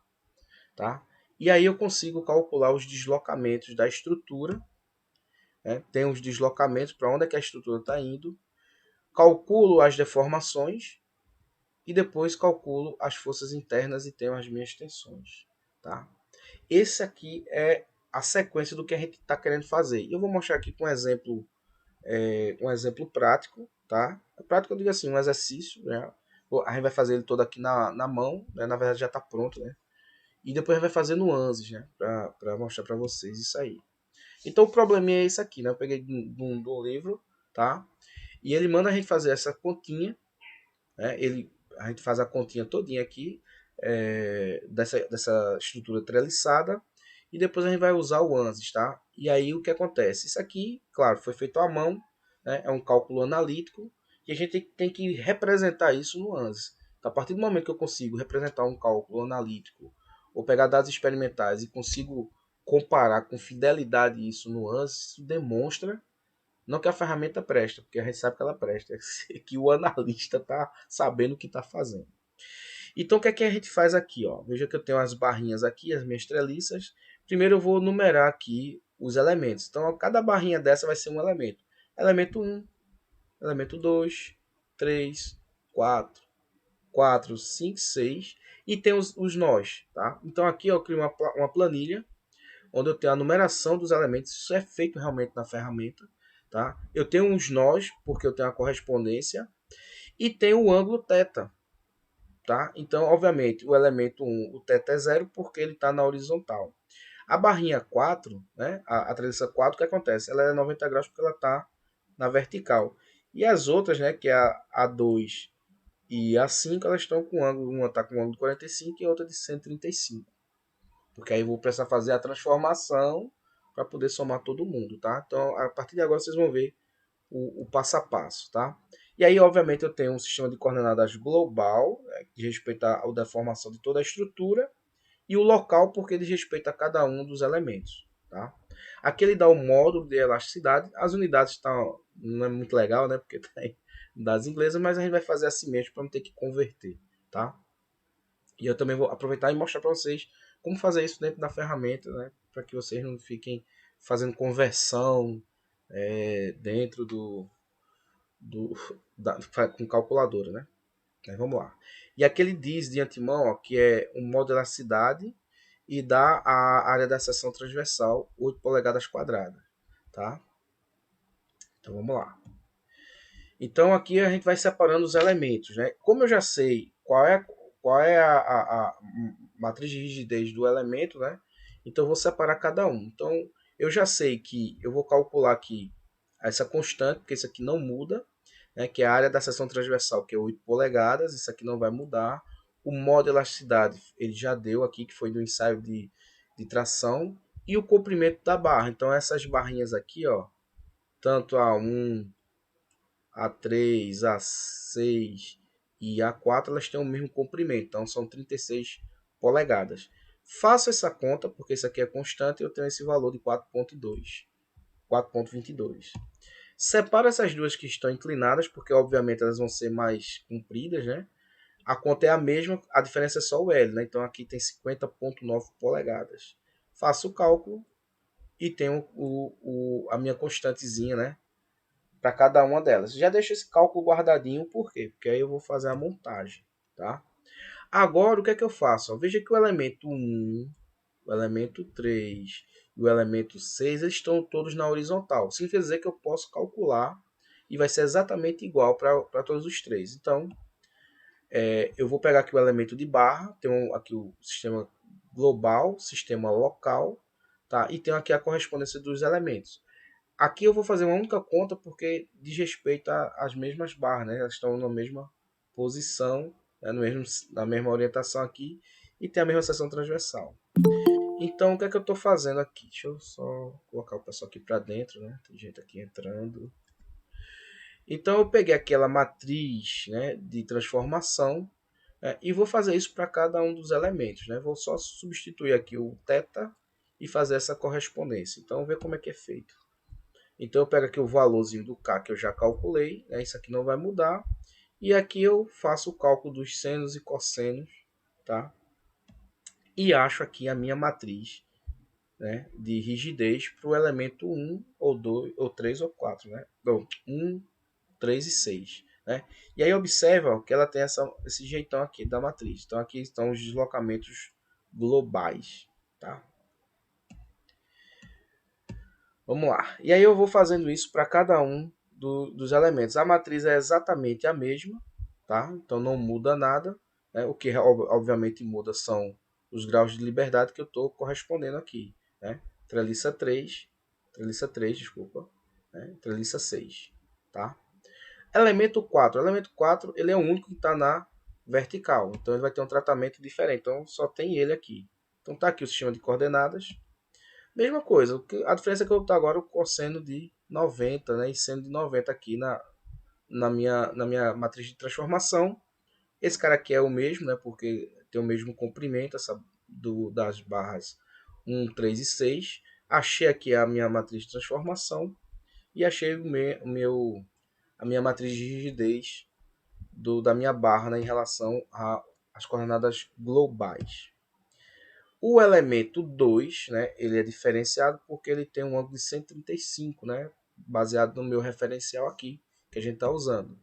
tá? E aí eu consigo calcular os deslocamentos da estrutura, né? Tem os deslocamentos para onde é que a estrutura está indo, calculo as deformações e depois calculo as forças internas e tenho as minhas tensões, tá? Esse aqui é a sequência do que a gente está querendo fazer. Eu vou mostrar aqui com um exemplo prático, tá? Prático eu digo assim, um exercício, né? A gente vai fazer ele todo aqui na mão, né? Na verdade já está pronto, né? E depois a gente vai fazer nuances, né? Para mostrar para vocês isso aí. Então o probleminha é esse aqui, né? Eu peguei do livro, tá? E ele manda a gente fazer essa continha, né? A gente faz a continha todinha aqui, dessa estrutura treliçada, e depois a gente vai usar o ANSYS, tá? E aí o que acontece? Isso aqui, claro, foi feito à mão, né? É um cálculo analítico, e a gente tem que representar isso no ANSYS. Então, a partir do momento que eu consigo representar um cálculo analítico, ou pegar dados experimentais e consigo comparar com fidelidade isso no ANSYS, isso demonstra não que a ferramenta presta, porque a gente sabe que ela presta, é que o analista está sabendo o que está fazendo. Então, o que é que a gente faz aqui? Ó? Veja que eu tenho as barrinhas aqui, as minhas treliças. Primeiro eu vou numerar aqui os elementos. Então, cada barrinha dessa vai ser um elemento. Elemento 1, elemento 2, 3, 4, 5, 6. e tem os nós, tá? Então aqui eu crio uma planilha onde eu tenho a numeração dos elementos. Isso é feito realmente na ferramenta, tá? Eu tenho uns nós, porque eu tenho a correspondência, e tenho o ângulo θ, tá? Então, obviamente, o elemento 1, o θ é zero, porque ele está na horizontal. A barrinha 4, né, a transição 4, o que acontece? Ela é 90 graus porque ela está na vertical. E as outras, né, que é a 2 e a 5, elas estão com ângulo, uma está com ângulo de 45 e a outra de 135. Porque aí eu vou precisar fazer a transformação para poder somar todo mundo, tá? Então, a partir de agora vocês vão ver o passo a passo, tá? E aí, obviamente, eu tenho um sistema de coordenadas global, né, que respeita a deformação de toda a estrutura, e o local, porque diz respeito a cada um dos elementos, tá? Aqui ele dá o módulo de elasticidade, as unidades estão, não é muito legal, né, porque tem unidades inglesas, mas a gente vai fazer assim mesmo para não ter que converter, tá? E eu também vou aproveitar e mostrar para vocês como fazer isso dentro da ferramenta, né, para que vocês não fiquem fazendo conversão dentro do com calculadora, né? Mas vamos lá. E aqui ele diz de antemão, ó, que é um modo de elasticidade e dá a área da seção transversal 8 polegadas quadradas, tá? Então vamos lá. Então aqui a gente vai separando os elementos, né? Como eu já sei qual é a matriz de rigidez do elemento, né? Então eu vou separar cada um. Então eu já sei que eu vou calcular aqui essa constante, porque isso aqui não muda, né? Que é a área da seção transversal, que é 8 polegadas, isso aqui não vai mudar. O modo de elasticidade ele já deu aqui, que foi do ensaio de tração, e o comprimento da barra. Então essas barrinhas aqui, ó, tanto a 1, a3, A6 e A4, elas têm o mesmo comprimento, então são 36 polegadas. Faço essa conta, porque isso aqui é constante, e eu tenho esse valor de 4,2. 4,22. Separo essas duas que estão inclinadas, porque obviamente elas vão ser mais compridas, né? A conta é a mesma, a diferença é só o L, né? Então aqui tem 50,9 polegadas. Faço o cálculo e tenho a minha constantezinha, né? Para cada uma delas. Já deixo esse cálculo guardadinho, por quê? Porque aí eu vou fazer a montagem, tá? Agora, o que é que eu faço? Veja que o elemento 1, o elemento 3 e o elemento 6 eles estão todos na horizontal. Isso quer dizer que eu posso calcular e vai ser exatamente igual para todos os três. Então, eu vou pegar aqui o elemento de barra, tenho aqui o sistema global, sistema local, tá? E tenho aqui a correspondência dos elementos. Aqui eu vou fazer uma única conta porque diz respeito às mesmas barras, né? Elas estão na mesma posição, né? Na mesma orientação aqui e tem a mesma seção transversal. Então, o que é que eu estou fazendo aqui? Deixa eu só colocar o pessoal aqui para dentro, né? Tem gente aqui entrando. Então, eu peguei aquela matriz, né, de transformação, e vou fazer isso para cada um dos elementos, né? Vou só substituir aqui o θ e fazer essa correspondência. Então, vamos ver como é que é feito. Então eu pego aqui o valorzinho do K que eu já calculei, né? Isso aqui não vai mudar. E aqui eu faço o cálculo dos senos e cossenos, tá? E acho aqui a minha matriz, né, de rigidez para o elemento 1, ou 2, ou 3, ou 4, né? Então, 1, 3 e 6. Né? E aí observa ó, que ela tem esse jeitão aqui da matriz. Então aqui estão os deslocamentos globais, tá? Vamos lá. E aí eu vou fazendo isso para cada um dos elementos. A matriz é exatamente a mesma, tá? Então não muda nada. Né? O que obviamente muda são os graus de liberdade que eu estou correspondendo aqui. Né? Treliça 3, desculpa. Né? Treliça 6, tá? Elemento 4. Elemento 4 ele é o único que está na vertical. Então ele vai ter um tratamento diferente. Então só tem ele aqui. Então tá aqui o sistema de coordenadas. Mesma coisa, a diferença é que eu estou agora o cosseno de 90, né, e seno de 90 aqui na minha matriz de transformação. Esse cara aqui é o mesmo, né, porque tem o mesmo comprimento das barras 1, 3 e 6. Achei aqui a minha matriz de transformação e achei a minha matriz de rigidez da minha barra, né, em relação às coordenadas globais. O elemento 2, né, ele é diferenciado porque ele tem um ângulo de 135, né, baseado no meu referencial aqui, que a gente está usando.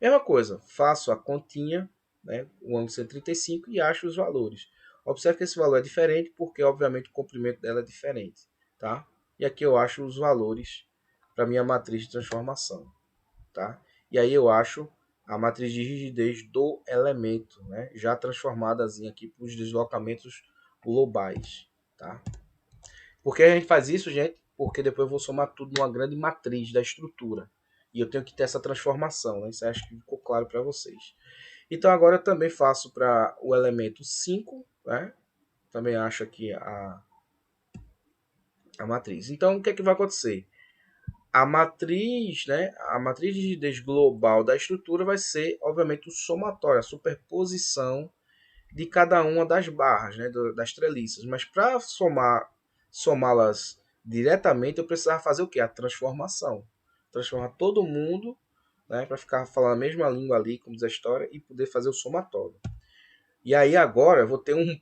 Mesma coisa, faço a continha né, o ângulo 135 e acho os valores. Observe que esse valor é diferente porque, obviamente, o comprimento dela é diferente. Tá? E aqui eu acho os valores para minha matriz de transformação. Tá? E aí eu acho a matriz de rigidez do elemento, né, já transformadazinha aqui para os deslocamentos globais. Tá? Por que a gente faz isso, gente? Porque depois eu vou somar tudo numa grande matriz da estrutura. E eu tenho que ter essa transformação. Né? Isso acho que ficou claro para vocês. Então agora eu também faço para o elemento 5, né? Também acho aqui a matriz. Então o que é que vai acontecer? A matriz, né, a matriz de rigidez global da estrutura vai ser, obviamente, o somatório, a superposição de cada uma das barras, né, das treliças. Mas para somá-las diretamente, eu precisava fazer o quê? A transformação. Transformar todo mundo, né, para ficar falando a mesma língua ali, como diz a história, e poder fazer o somatório. E aí agora eu vou ter uma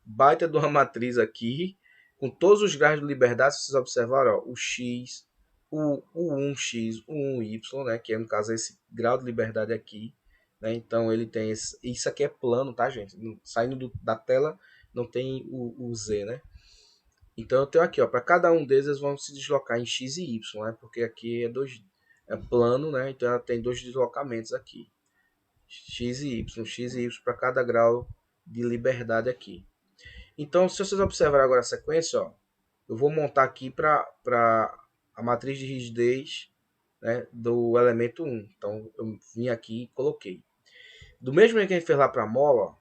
baita de uma matriz aqui, com todos os graus de liberdade, se vocês observarem, ó, o X, o 1x, o 1y, né, que é no caso esse grau de liberdade aqui. Né, então ele tem isso aqui é plano, tá, gente? Saindo da tela não tem o Z, né? Então eu tenho aqui, ó, para cada um deles eles vão se deslocar em x e y, né? Porque aqui é plano, né? Então ela tem dois deslocamentos aqui. X e Y para cada grau de liberdade aqui. Então, se vocês observarem agora a sequência, ó, eu vou montar aqui para a matriz de rigidez, né, do elemento 1. Então, eu vim aqui e coloquei. Do mesmo jeito que a gente fez lá para a mola, ó,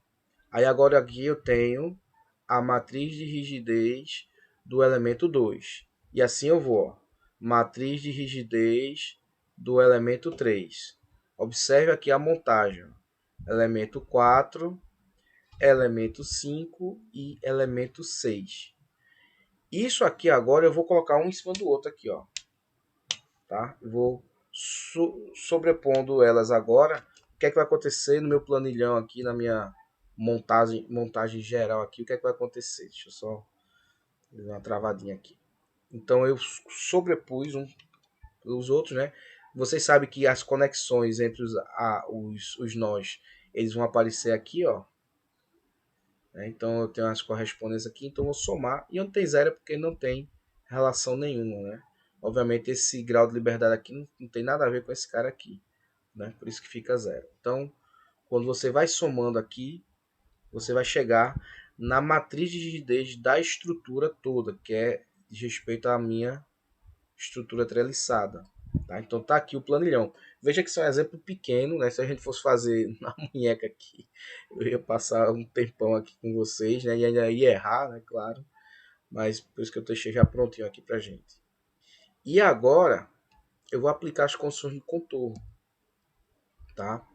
aí agora aqui eu tenho a matriz de rigidez do elemento 2. E assim eu vou. Ó, matriz de rigidez do elemento 3. Observe aqui a montagem. Elemento 4, elemento 5 e elemento 6. Isso aqui agora eu vou colocar um em cima do outro aqui, ó. Tá? Eu vou sobrepondo elas agora. O que é que vai acontecer no meu planilhão aqui, na minha montagem geral aqui? O que é que vai acontecer? Deixa eu só dar uma travadinha aqui. Então eu sobrepus os outros, né? Vocês sabem que as conexões entre os nós, eles vão aparecer aqui, ó. Então eu tenho as correspondências aqui, então eu vou somar. E onde tem zero é porque não tem relação nenhuma, né? Obviamente esse grau de liberdade aqui não tem nada a ver com esse cara aqui, né? Por isso que fica zero. Então, quando você vai somando aqui, você vai chegar na matriz de rigidez da estrutura toda, que é de respeito à minha estrutura treliçada. Tá? Então tá aqui o planilhão. Veja que isso é um exemplo pequeno, né? Se a gente fosse fazer na munheca aqui, eu ia passar um tempão aqui com vocês, né? E ainda ia errar, né? Claro. Mas por isso que eu deixei já prontinho aqui pra gente. E agora eu vou aplicar as condições de contorno, tá?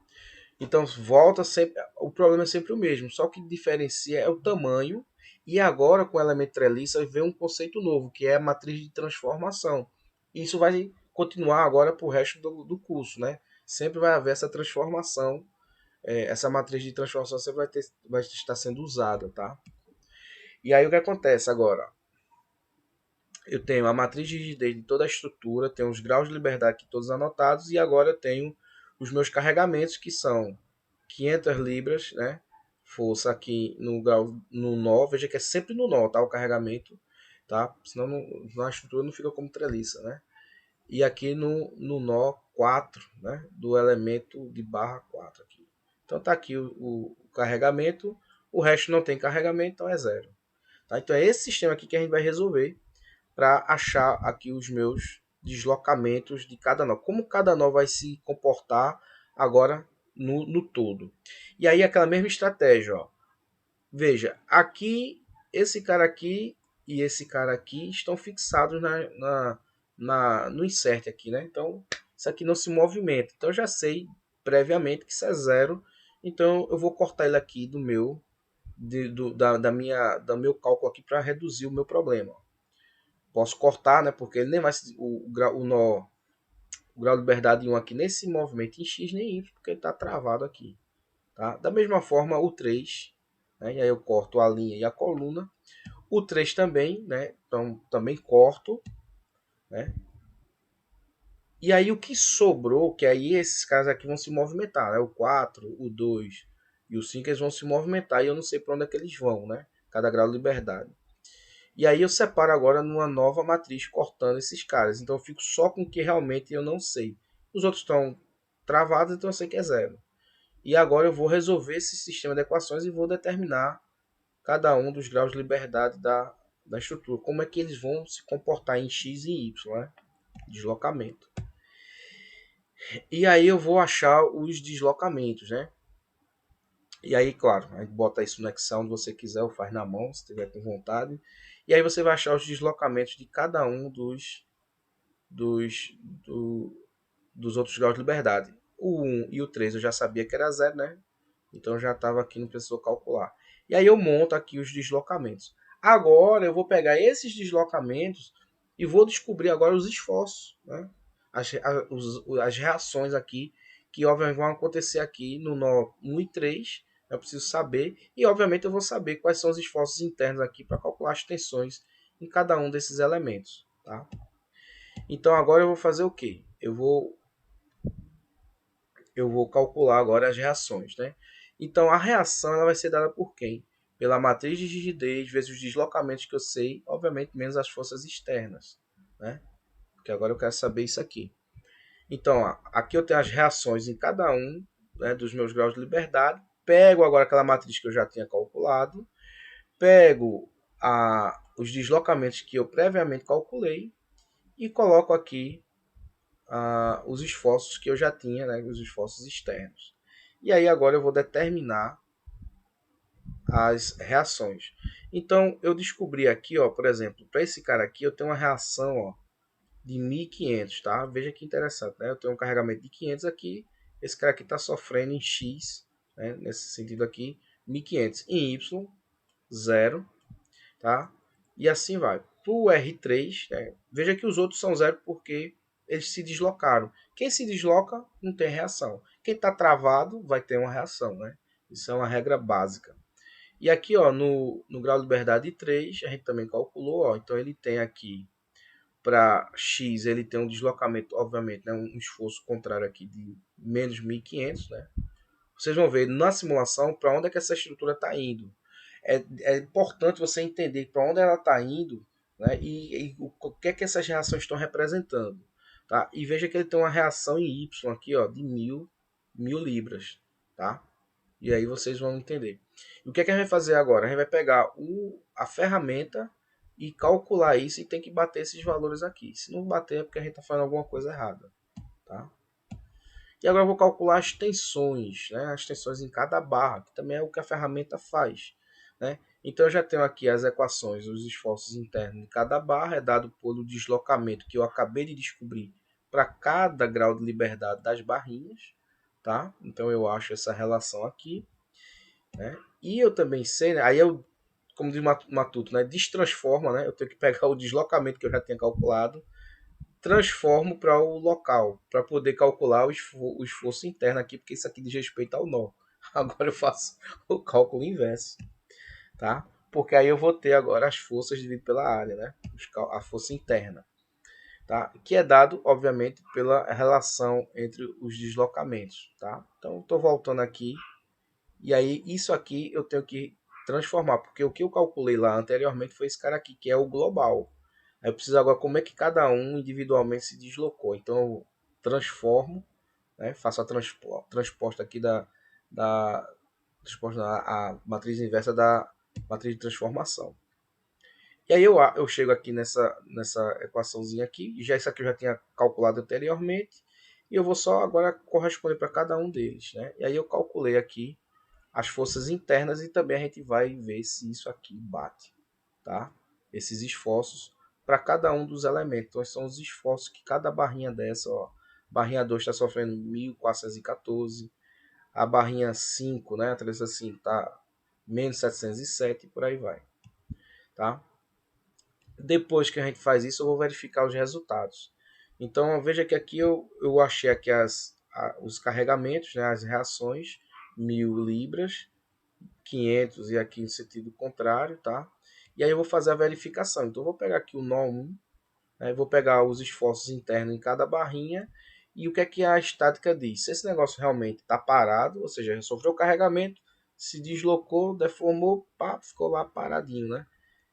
Então volta sempre, o problema é sempre o mesmo, só que diferencia é o tamanho. E agora com o elemento treliça vem um conceito novo, que é a matriz de transformação. Isso vai continuar agora para o resto do curso, né? Sempre vai haver essa transformação, essa matriz de transformação sempre vai estar sendo usada, tá? E aí o que acontece agora? Eu tenho a matriz de rigidez de toda a estrutura, tenho os graus de liberdade aqui todos anotados e agora eu tenho os meus carregamentos que são 500 libras, né? Força aqui no grau no nó, veja que é sempre no nó, tá? O carregamento, tá? Senão a estrutura não fica como treliça, né? E aqui no nó 4, né? Do elemento de barra 4 aqui. Então tá aqui o carregamento, o resto não tem carregamento, então é zero. Tá? Então é esse sistema aqui que a gente vai resolver para achar aqui os meus deslocamentos de cada nó. Como cada nó vai se comportar agora no todo. E aí aquela mesma estratégia, ó. Veja, aqui, esse cara aqui e esse cara aqui estão fixados no insert aqui, né? Então, isso aqui não se movimenta. Então, eu já sei previamente que isso é zero. Então, eu vou cortar ele aqui do meu, do meu cálculo aqui para reduzir o meu problema. Posso cortar, né? Porque ele nem vai o grau de liberdade 1 aqui nesse movimento em X nem Y, porque ele está travado aqui. Tá? Da mesma forma, o 3, né? E aí eu corto a linha e a coluna. O 3 também, né? Então também corto, né? E aí o que sobrou, que aí esses caras aqui vão se movimentar, né? O 4, o 2 e o 5 eles vão se movimentar e eu não sei para onde é que eles vão, né? Cada grau de liberdade. E aí eu separo agora numa nova matriz cortando esses caras. Então eu fico só com o que realmente eu não sei. Os outros estão travados, então eu sei que é zero. E agora eu vou resolver esse sistema de equações e vou determinar cada um dos graus de liberdade da estrutura. Como é que eles vão se comportar em x e y, né? Deslocamento. E aí eu vou achar os deslocamentos, né? E aí, claro, a gente bota isso no Excel onde você quiser, ou faz na mão, se tiver com vontade. E aí você vai achar os deslocamentos de cada um dos, do, dos outros graus de liberdade. O 1 e o 3 eu já sabia que era zero, né? Então já estava aqui, não precisou calcular. E aí eu monto aqui os deslocamentos. Agora eu vou pegar esses deslocamentos e vou descobrir agora os esforços, né? As reações aqui, que obviamente vão acontecer aqui no nó 1 e 3. Eu preciso saber. E obviamente eu vou saber quais são os esforços internos aqui para calcular as tensões em cada um desses elementos. Tá? Então agora eu vou fazer o quê? Eu vou calcular agora as reações, né? Então a reação ela vai ser dada por quem? Pela matriz de rigidez vezes os deslocamentos que eu sei, obviamente menos as forças externas, né? Porque agora eu quero saber isso aqui. Então, ó, aqui eu tenho as reações em cada um, né, dos meus graus de liberdade. Pego agora aquela matriz que eu já tinha calculado, pego os deslocamentos que eu previamente calculei e coloco aqui os esforços que eu já tinha, né, os esforços externos. E aí agora eu vou determinar as reações. Então eu descobri aqui, ó, por exemplo, para esse cara aqui eu tenho uma reação, ó, de 1500, tá? Veja que interessante, né? Eu tenho um carregamento de 500 aqui, esse cara aqui está sofrendo em x, né, nesse sentido aqui, 1500 em y, 0, tá? E assim vai. Para o R3, né, veja que os outros são zero porque eles se deslocaram. Quem se desloca não tem reação. Quem está travado vai ter uma reação, né? Isso é uma regra básica. E aqui, ó, no grau de liberdade 3, a gente também calculou, ó, então ele tem aqui para x, ele tem um deslocamento, obviamente, né, um esforço contrário aqui de menos 1500, né? Vocês vão ver na simulação para onde é que essa estrutura está indo. É importante você entender para onde ela está indo, né, e o que é que essas reações estão representando. Tá? E veja que ele tem uma reação em Y aqui, ó, de 1000 libras. Tá? E aí vocês vão entender. E o que é que a gente vai fazer agora? A gente vai pegar a ferramenta e calcular isso e tem que bater esses valores aqui. Se não bater é porque a gente está fazendo alguma coisa errada. Tá? E agora eu vou calcular as tensões, né? As tensões em cada barra, que também é o que a ferramenta faz. Né? Então eu já tenho aqui as equações, os esforços internos de cada barra, é dado pelo deslocamento que eu acabei de descobrir para cada grau de liberdade das barrinhas. Tá? Então eu acho essa relação aqui. Né? E eu também sei, né? Aí eu, como diz Matuto, né? Destransforma, né? Eu tenho que pegar o deslocamento que eu já tinha calculado, transformo para o local, para poder calcular o esforço interno aqui, porque isso aqui diz respeito ao nó. Agora eu faço o cálculo inverso, tá? Porque aí eu vou ter agora as forças dividido pela área, né? A força interna, tá? Que é dado, obviamente, pela relação entre os deslocamentos, tá? Então, estou voltando aqui, e aí isso aqui eu tenho que transformar, porque o que eu calculei lá anteriormente foi esse cara aqui, que é o global. Aí eu preciso agora como é que cada um individualmente se deslocou. Então eu transformo, né, faço a transposta aqui da transposta a matriz inversa da matriz de transformação. E aí eu chego aqui nessa equaçãozinha aqui, e já isso aqui eu já tinha calculado anteriormente, e eu vou só agora corresponder para cada um deles. Né? E aí eu calculei aqui as forças internas e também a gente vai ver se isso aqui bate, tá? Esses esforços para cada um dos elementos. Então, são os esforços que cada barrinha dessa, ó, barrinha 2 está sofrendo 1414, a barrinha 5, né, a 3 assim, tá menos 707 e por aí vai, tá? Depois que a gente faz isso, eu vou verificar os resultados. Então, veja que aqui eu achei aqui os carregamentos, né, as reações, 1000 libras, 500 e aqui no sentido contrário, tá? E aí eu vou fazer a verificação. Então eu vou pegar aqui o nó 1, Aí vou pegar os esforços internos em cada barrinha e o que a estática diz. Se esse negócio realmente está parado, ou seja, sofreu carregamento, se deslocou, deformou, pá, ficou lá paradinho, né?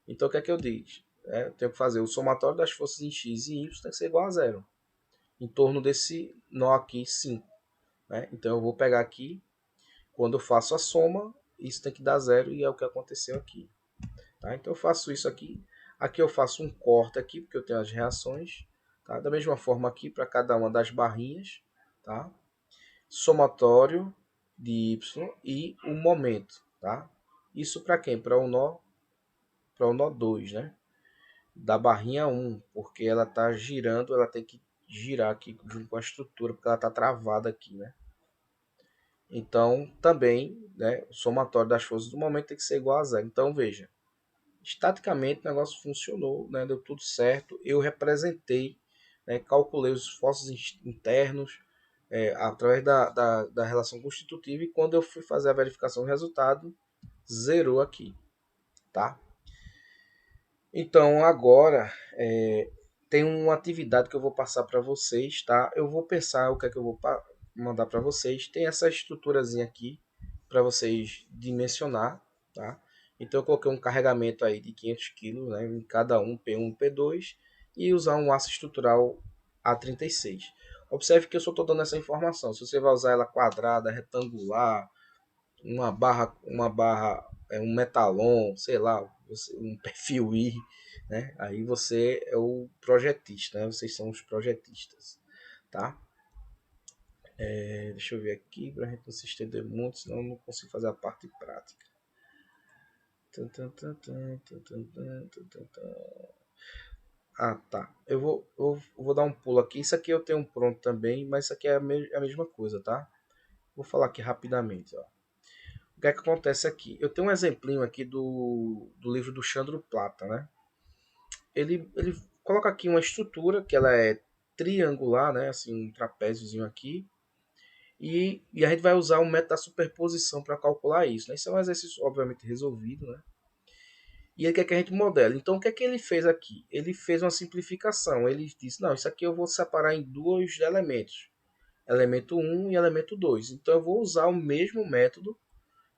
Então o que eu digo? Eu tenho que fazer o somatório das forças em x e y tem que ser igual a zero. Em torno desse nó aqui, 5. Né? Então eu vou pegar aqui, quando eu faço a soma, isso tem que dar zero e é o que aconteceu aqui. Tá? Então eu faço isso aqui. Aqui eu faço um corte aqui, porque eu tenho as reações. Tá? Da mesma forma aqui para cada uma das barrinhas. Tá? Somatório de y e o momento. Tá? Isso para quem? Para o nó 2, né? Da barrinha 1, porque ela está girando, ela tem que girar aqui junto com a estrutura, porque ela está travada aqui, né? Então, também, né, o somatório das forças do momento tem que ser igual a zero. Então, veja, estaticamente o negócio funcionou, né, deu tudo certo. Eu representei, né, calculei os esforços internos através da relação constitutiva e quando eu fui fazer a verificação do resultado, zerou aqui, tá? Então, agora, tem uma atividade que eu vou passar para vocês, tá? Eu vou pensar o que é que eu vou mandar para vocês. Tem essa estruturazinha aqui para vocês dimensionar, tá? Então eu coloquei um carregamento aí de 500 kg, né, em cada um, P1 e P2, e usar um aço estrutural A36. Observe que eu só estou dando essa informação. Se você vai usar ela quadrada, retangular, uma barra, um metalon, sei lá, um perfil I, né? Aí você é o projetista, né? Vocês são os projetistas, tá? Deixa eu ver aqui para a gente não se estender muito, senão eu não consigo fazer a parte prática. Ah, tá. Eu vou dar um pulo aqui. Isso aqui eu tenho pronto também, mas isso aqui é a mesma coisa, tá? Vou falar aqui rapidamente, ó. O que é que acontece aqui? Eu tenho um exemplinho aqui do livro do Chandro Plata, né? Ele coloca aqui uma estrutura que ela é triangular, né? Assim, um trapéziozinho aqui. E a gente vai usar o método da superposição para calcular isso, né? Isso é um exercício, obviamente, resolvido, né? E ele quer que a gente modele. Então, o que é que ele fez aqui? Ele fez uma simplificação. Ele disse, não, isso aqui eu vou separar em dois elementos. Elemento 1 e elemento 2. Então, eu vou usar o mesmo método,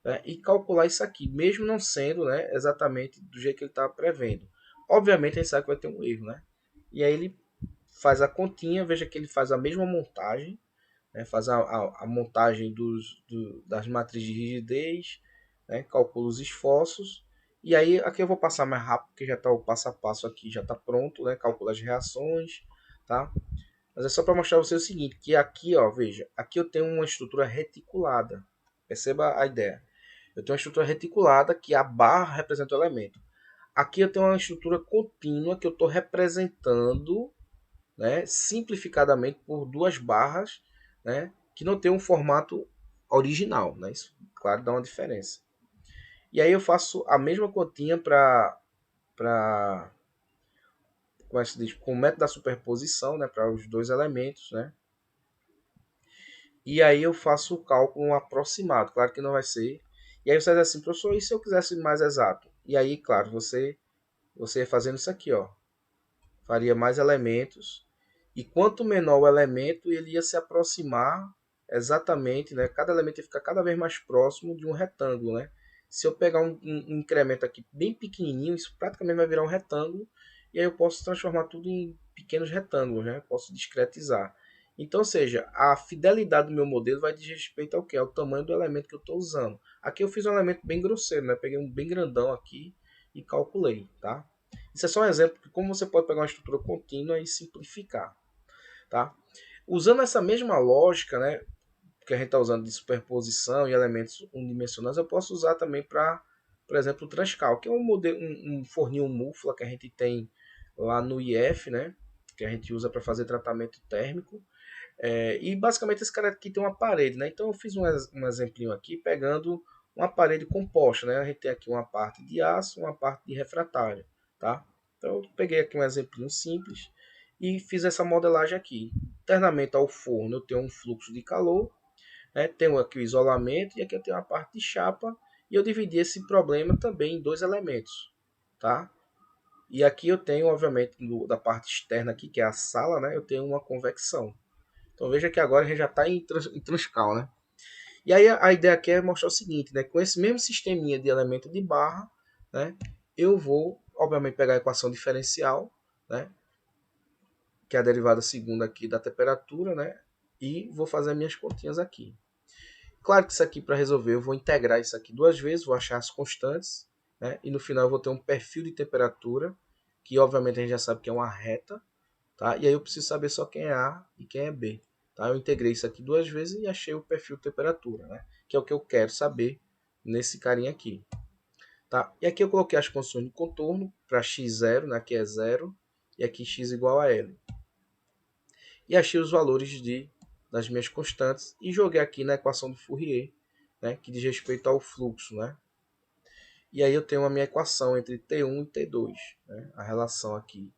né, e calcular isso aqui, mesmo não sendo, né, exatamente do jeito que ele estava prevendo. Obviamente, a gente sabe que vai ter um erro. Né? E aí ele faz a continha, veja que ele faz a mesma montagem, né, faz a montagem das matrizes de rigidez, né, calcula os esforços, e aí aqui eu vou passar mais rápido, porque já está o passo a passo aqui, já está pronto, né, calcula as reações, tá? Mas é só para mostrar para você o seguinte, que aqui, ó, veja, aqui eu tenho uma estrutura reticulada, perceba a ideia. Eu tenho uma estrutura reticulada, que a barra representa o elemento. Aqui eu tenho uma estrutura contínua, que eu estou representando, né, simplificadamente por duas barras, né, que não tem um formato original. Né, isso, claro, dá uma diferença. E aí eu faço a mesma continha como é que se diz, com o método da superposição, né, para os dois elementos, né? E aí eu faço o cálculo aproximado, claro que não vai ser. E aí você diz assim, professor, e se eu quisesse mais exato? E aí, claro, você fazendo isso aqui, ó, faria mais elementos. E quanto menor o elemento, ele ia se aproximar exatamente, né? Cada elemento ia ficar cada vez mais próximo de um retângulo, né? Se eu pegar um incremento aqui bem pequenininho, isso praticamente vai virar um retângulo. E aí eu posso transformar tudo em pequenos retângulos, né? Posso discretizar. Então, ou seja, a fidelidade do meu modelo vai dizer respeito ao que? Ao tamanho do elemento que eu estou usando. Aqui eu fiz um elemento bem grosseiro, né? Peguei um bem grandão aqui e calculei, tá? Isso é só um exemplo de como você pode pegar uma estrutura contínua e simplificar. Tá? Usando essa mesma lógica, né, que a gente está usando de superposição e elementos unidimensionais, eu posso usar também para, por exemplo, o Transcal, que é um forninho mufla que a gente tem lá no IF, né, que a gente usa para fazer tratamento térmico. E basicamente esse cara aqui tem uma parede, né? Então eu fiz um exemplinho aqui pegando uma parede composta, né? A gente tem aqui uma parte de aço, uma parte de refratário, tá? Então eu peguei aqui um exemplinho simples e fiz essa modelagem aqui. Internamente ao forno eu tenho um fluxo de calor, né? Tenho aqui o isolamento e aqui eu tenho a parte de chapa e eu dividi esse problema também em dois elementos, tá? E aqui eu tenho, obviamente, da parte externa aqui, que é a sala, né? Eu tenho uma convecção. Então veja que agora a gente já está em Transcal, né? E aí a ideia aqui é mostrar o seguinte, né? Com esse mesmo sisteminha de elemento de barra, né? Eu vou, obviamente, pegar a equação diferencial, né? Que é a derivada segunda aqui da temperatura, né? E vou fazer as minhas continhas aqui. Claro que isso aqui, para resolver, eu vou integrar isso aqui duas vezes, vou achar as constantes, né? E no final eu vou ter um perfil de temperatura, que obviamente a gente já sabe que é uma reta, tá? E aí eu preciso saber só quem é A e quem é B. Tá? Eu integrei isso aqui duas vezes e achei o perfil de temperatura, né? Que é o que eu quero saber nesse carinha aqui. Tá? E aqui eu coloquei as condições de contorno para x0, né? Que é 0, e aqui x igual a L. E achei os valores das minhas constantes e joguei aqui na equação do Fourier, né? Que diz respeito ao fluxo, né? E aí eu tenho a minha equação entre T1 e T2, né? A relação aqui.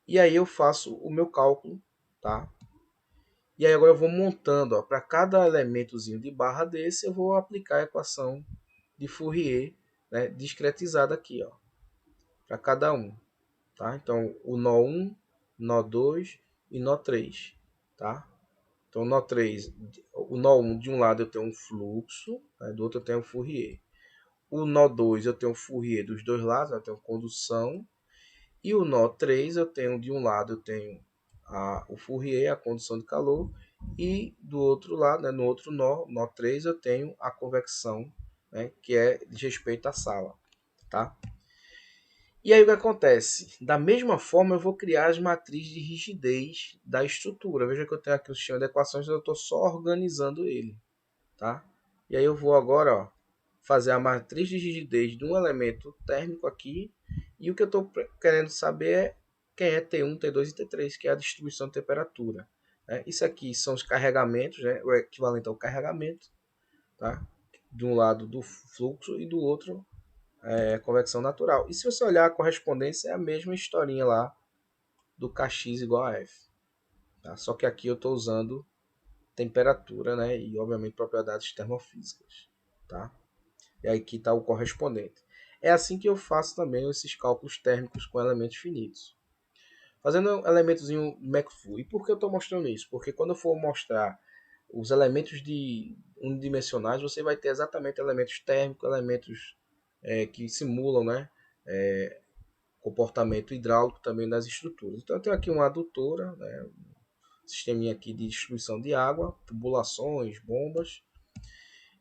E aí eu faço o meu cálculo, tá? E aí agora eu vou montando, para cada elementozinho de barra desse, eu vou aplicar a equação de Fourier, né, discretizada aqui, ó, para cada um, tá? Então, o nó 1, nó 2 e nó 3, tá? Então, nó 3, o nó 1 de um lado eu tenho um fluxo, né, do outro eu tenho um Fourier. O nó 2 eu tenho um Fourier dos dois lados, eu tenho condução. E o nó 3 eu tenho de um lado eu tenho o Fourier, a condução de calor, e do outro lado, né, no outro nó 3, eu tenho a convecção, né, que é de respeito à sala. Tá? E aí o que acontece? Da mesma forma eu vou criar as matrizes de rigidez da estrutura. Veja que eu tenho aqui o sistema de equações, eu estou só organizando ele. Tá? E aí eu vou agora, ó, fazer a matriz de rigidez de um elemento térmico aqui. E o que eu estou querendo saber é quem é T1, T2 e T3, que é a distribuição de temperatura. Né? Isso aqui são os carregamentos, né? O equivalente ao carregamento. Tá? De um lado do fluxo e do outro é convecção natural. E se você olhar a correspondência, é a mesma historinha lá do Kx igual a F. Tá? Só que aqui eu estou usando temperatura, né? E obviamente propriedades termofísicas. Tá? E aqui está o correspondente. É assim que eu faço também esses cálculos térmicos com elementos finitos. Fazendo elementozinho McFlu. E por que eu estou mostrando isso? Porque quando eu for mostrar os elementos unidimensionais, você vai ter exatamente elementos térmicos, elementos que simulam, né, comportamento hidráulico também das estruturas. Então eu tenho aqui uma adutora, né, um sisteminha aqui de distribuição de água, tubulações, bombas.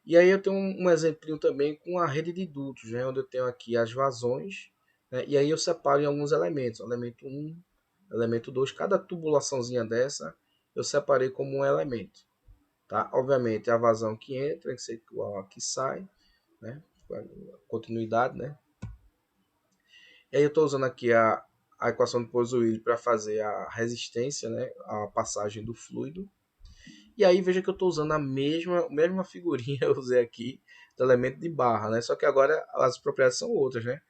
E aí eu tenho um exemplinho também com a rede de dutos, né, onde eu tenho aqui as vazões, né, e aí eu separo em alguns elementos, elemento 1, elemento 2, cada tubulaçãozinha dessa eu separei como um elemento. Tá? Obviamente a vazão que entra tem que ser igual a que sai, né? Continuidade, né? E aí eu estou usando aqui a equação de Poiseuille para fazer a resistência, né? A passagem do fluido. E aí veja que eu estou usando a mesma figurinha eu usei aqui do elemento de barra, né? Só que agora as propriedades são outras, né?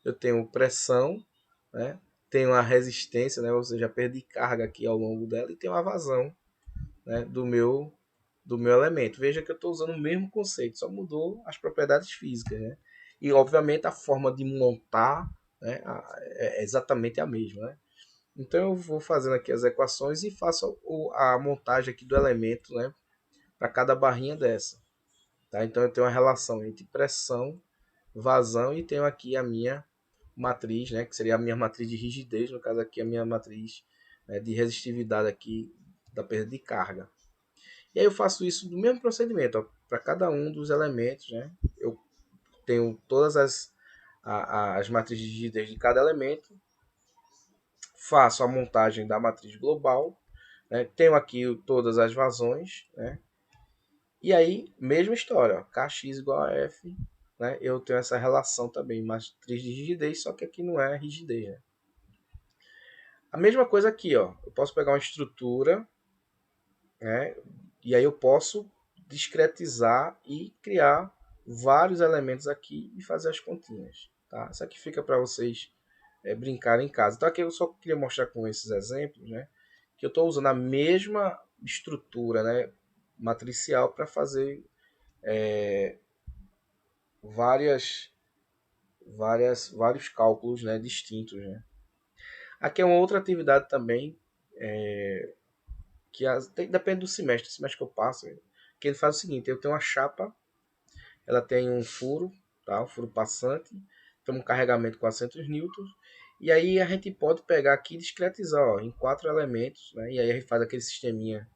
Eu tenho pressão, né? Tenho a resistência, né? Ou seja, perdi carga aqui ao longo dela e tenho a vazão, né? do meu elemento. Veja que eu estou usando o mesmo conceito, só mudou as propriedades físicas, né? E obviamente a forma de montar, né, é exatamente a mesma, né? Então eu vou fazendo aqui as equações e faço a montagem aqui do elemento, né, para cada barrinha dessa. Tá? Então eu tenho uma relação entre pressão, vazão e tenho aqui a minha matriz, né, que seria a minha matriz de rigidez, no caso aqui a minha matriz, né, de resistividade aqui da perda de carga. E aí eu faço isso do mesmo procedimento, para cada um dos elementos, né? Eu tenho todas as matrizes de rigidez de cada elemento, faço a montagem da matriz global, né? Tenho aqui todas as vazões, né? E aí, mesma história, ó, Kx igual a F, né? Eu tenho essa relação também, matriz de rigidez, só que aqui não é rigidez, né? A mesma coisa aqui, ó. Eu posso pegar uma estrutura, né? E aí eu posso discretizar e criar vários elementos aqui e fazer as continhas. Tá? Isso aqui fica para vocês brincarem em casa. Então aqui eu só queria mostrar com esses exemplos, né, que eu estou usando a mesma estrutura, né, matricial para fazer várias, vários cálculos, né, distintos, né. Aqui é uma outra atividade também, depende do semestre que eu passo, que ele faz o seguinte: eu tenho uma chapa, ela tem um furo, tá, um furo passante, tem um carregamento de 400 newtons, e aí a gente pode pegar aqui e discretizar, ó, em 4 elementos, né, e aí a gente faz aquele sisteminha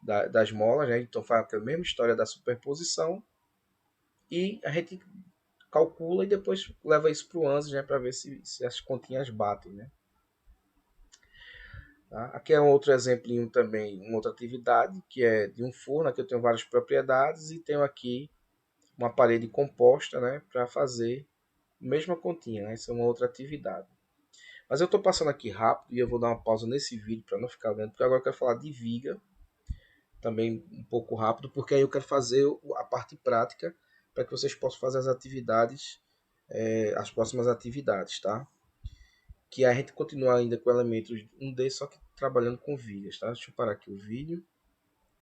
das molas, né, então faz aquela mesma história da superposição, e a gente calcula e depois leva isso para o ANSYS, né, para ver se as continhas batem, né. Tá? Aqui é um outro exemplinho também, uma outra atividade, que é de um forno. Aqui eu tenho várias propriedades e tenho aqui uma parede composta, né, para fazer a mesma continha, né? Isso é uma outra atividade. Mas eu estou passando aqui rápido e eu vou dar uma pausa nesse vídeo para não ficar lento, porque agora eu quero falar de viga, também um pouco rápido, porque aí eu quero fazer a parte prática para que vocês possam fazer as atividades, as próximas atividades, tá? Que a gente continua ainda com elementos 1D, só que trabalhando com vigas, tá? Deixa eu parar aqui o vídeo.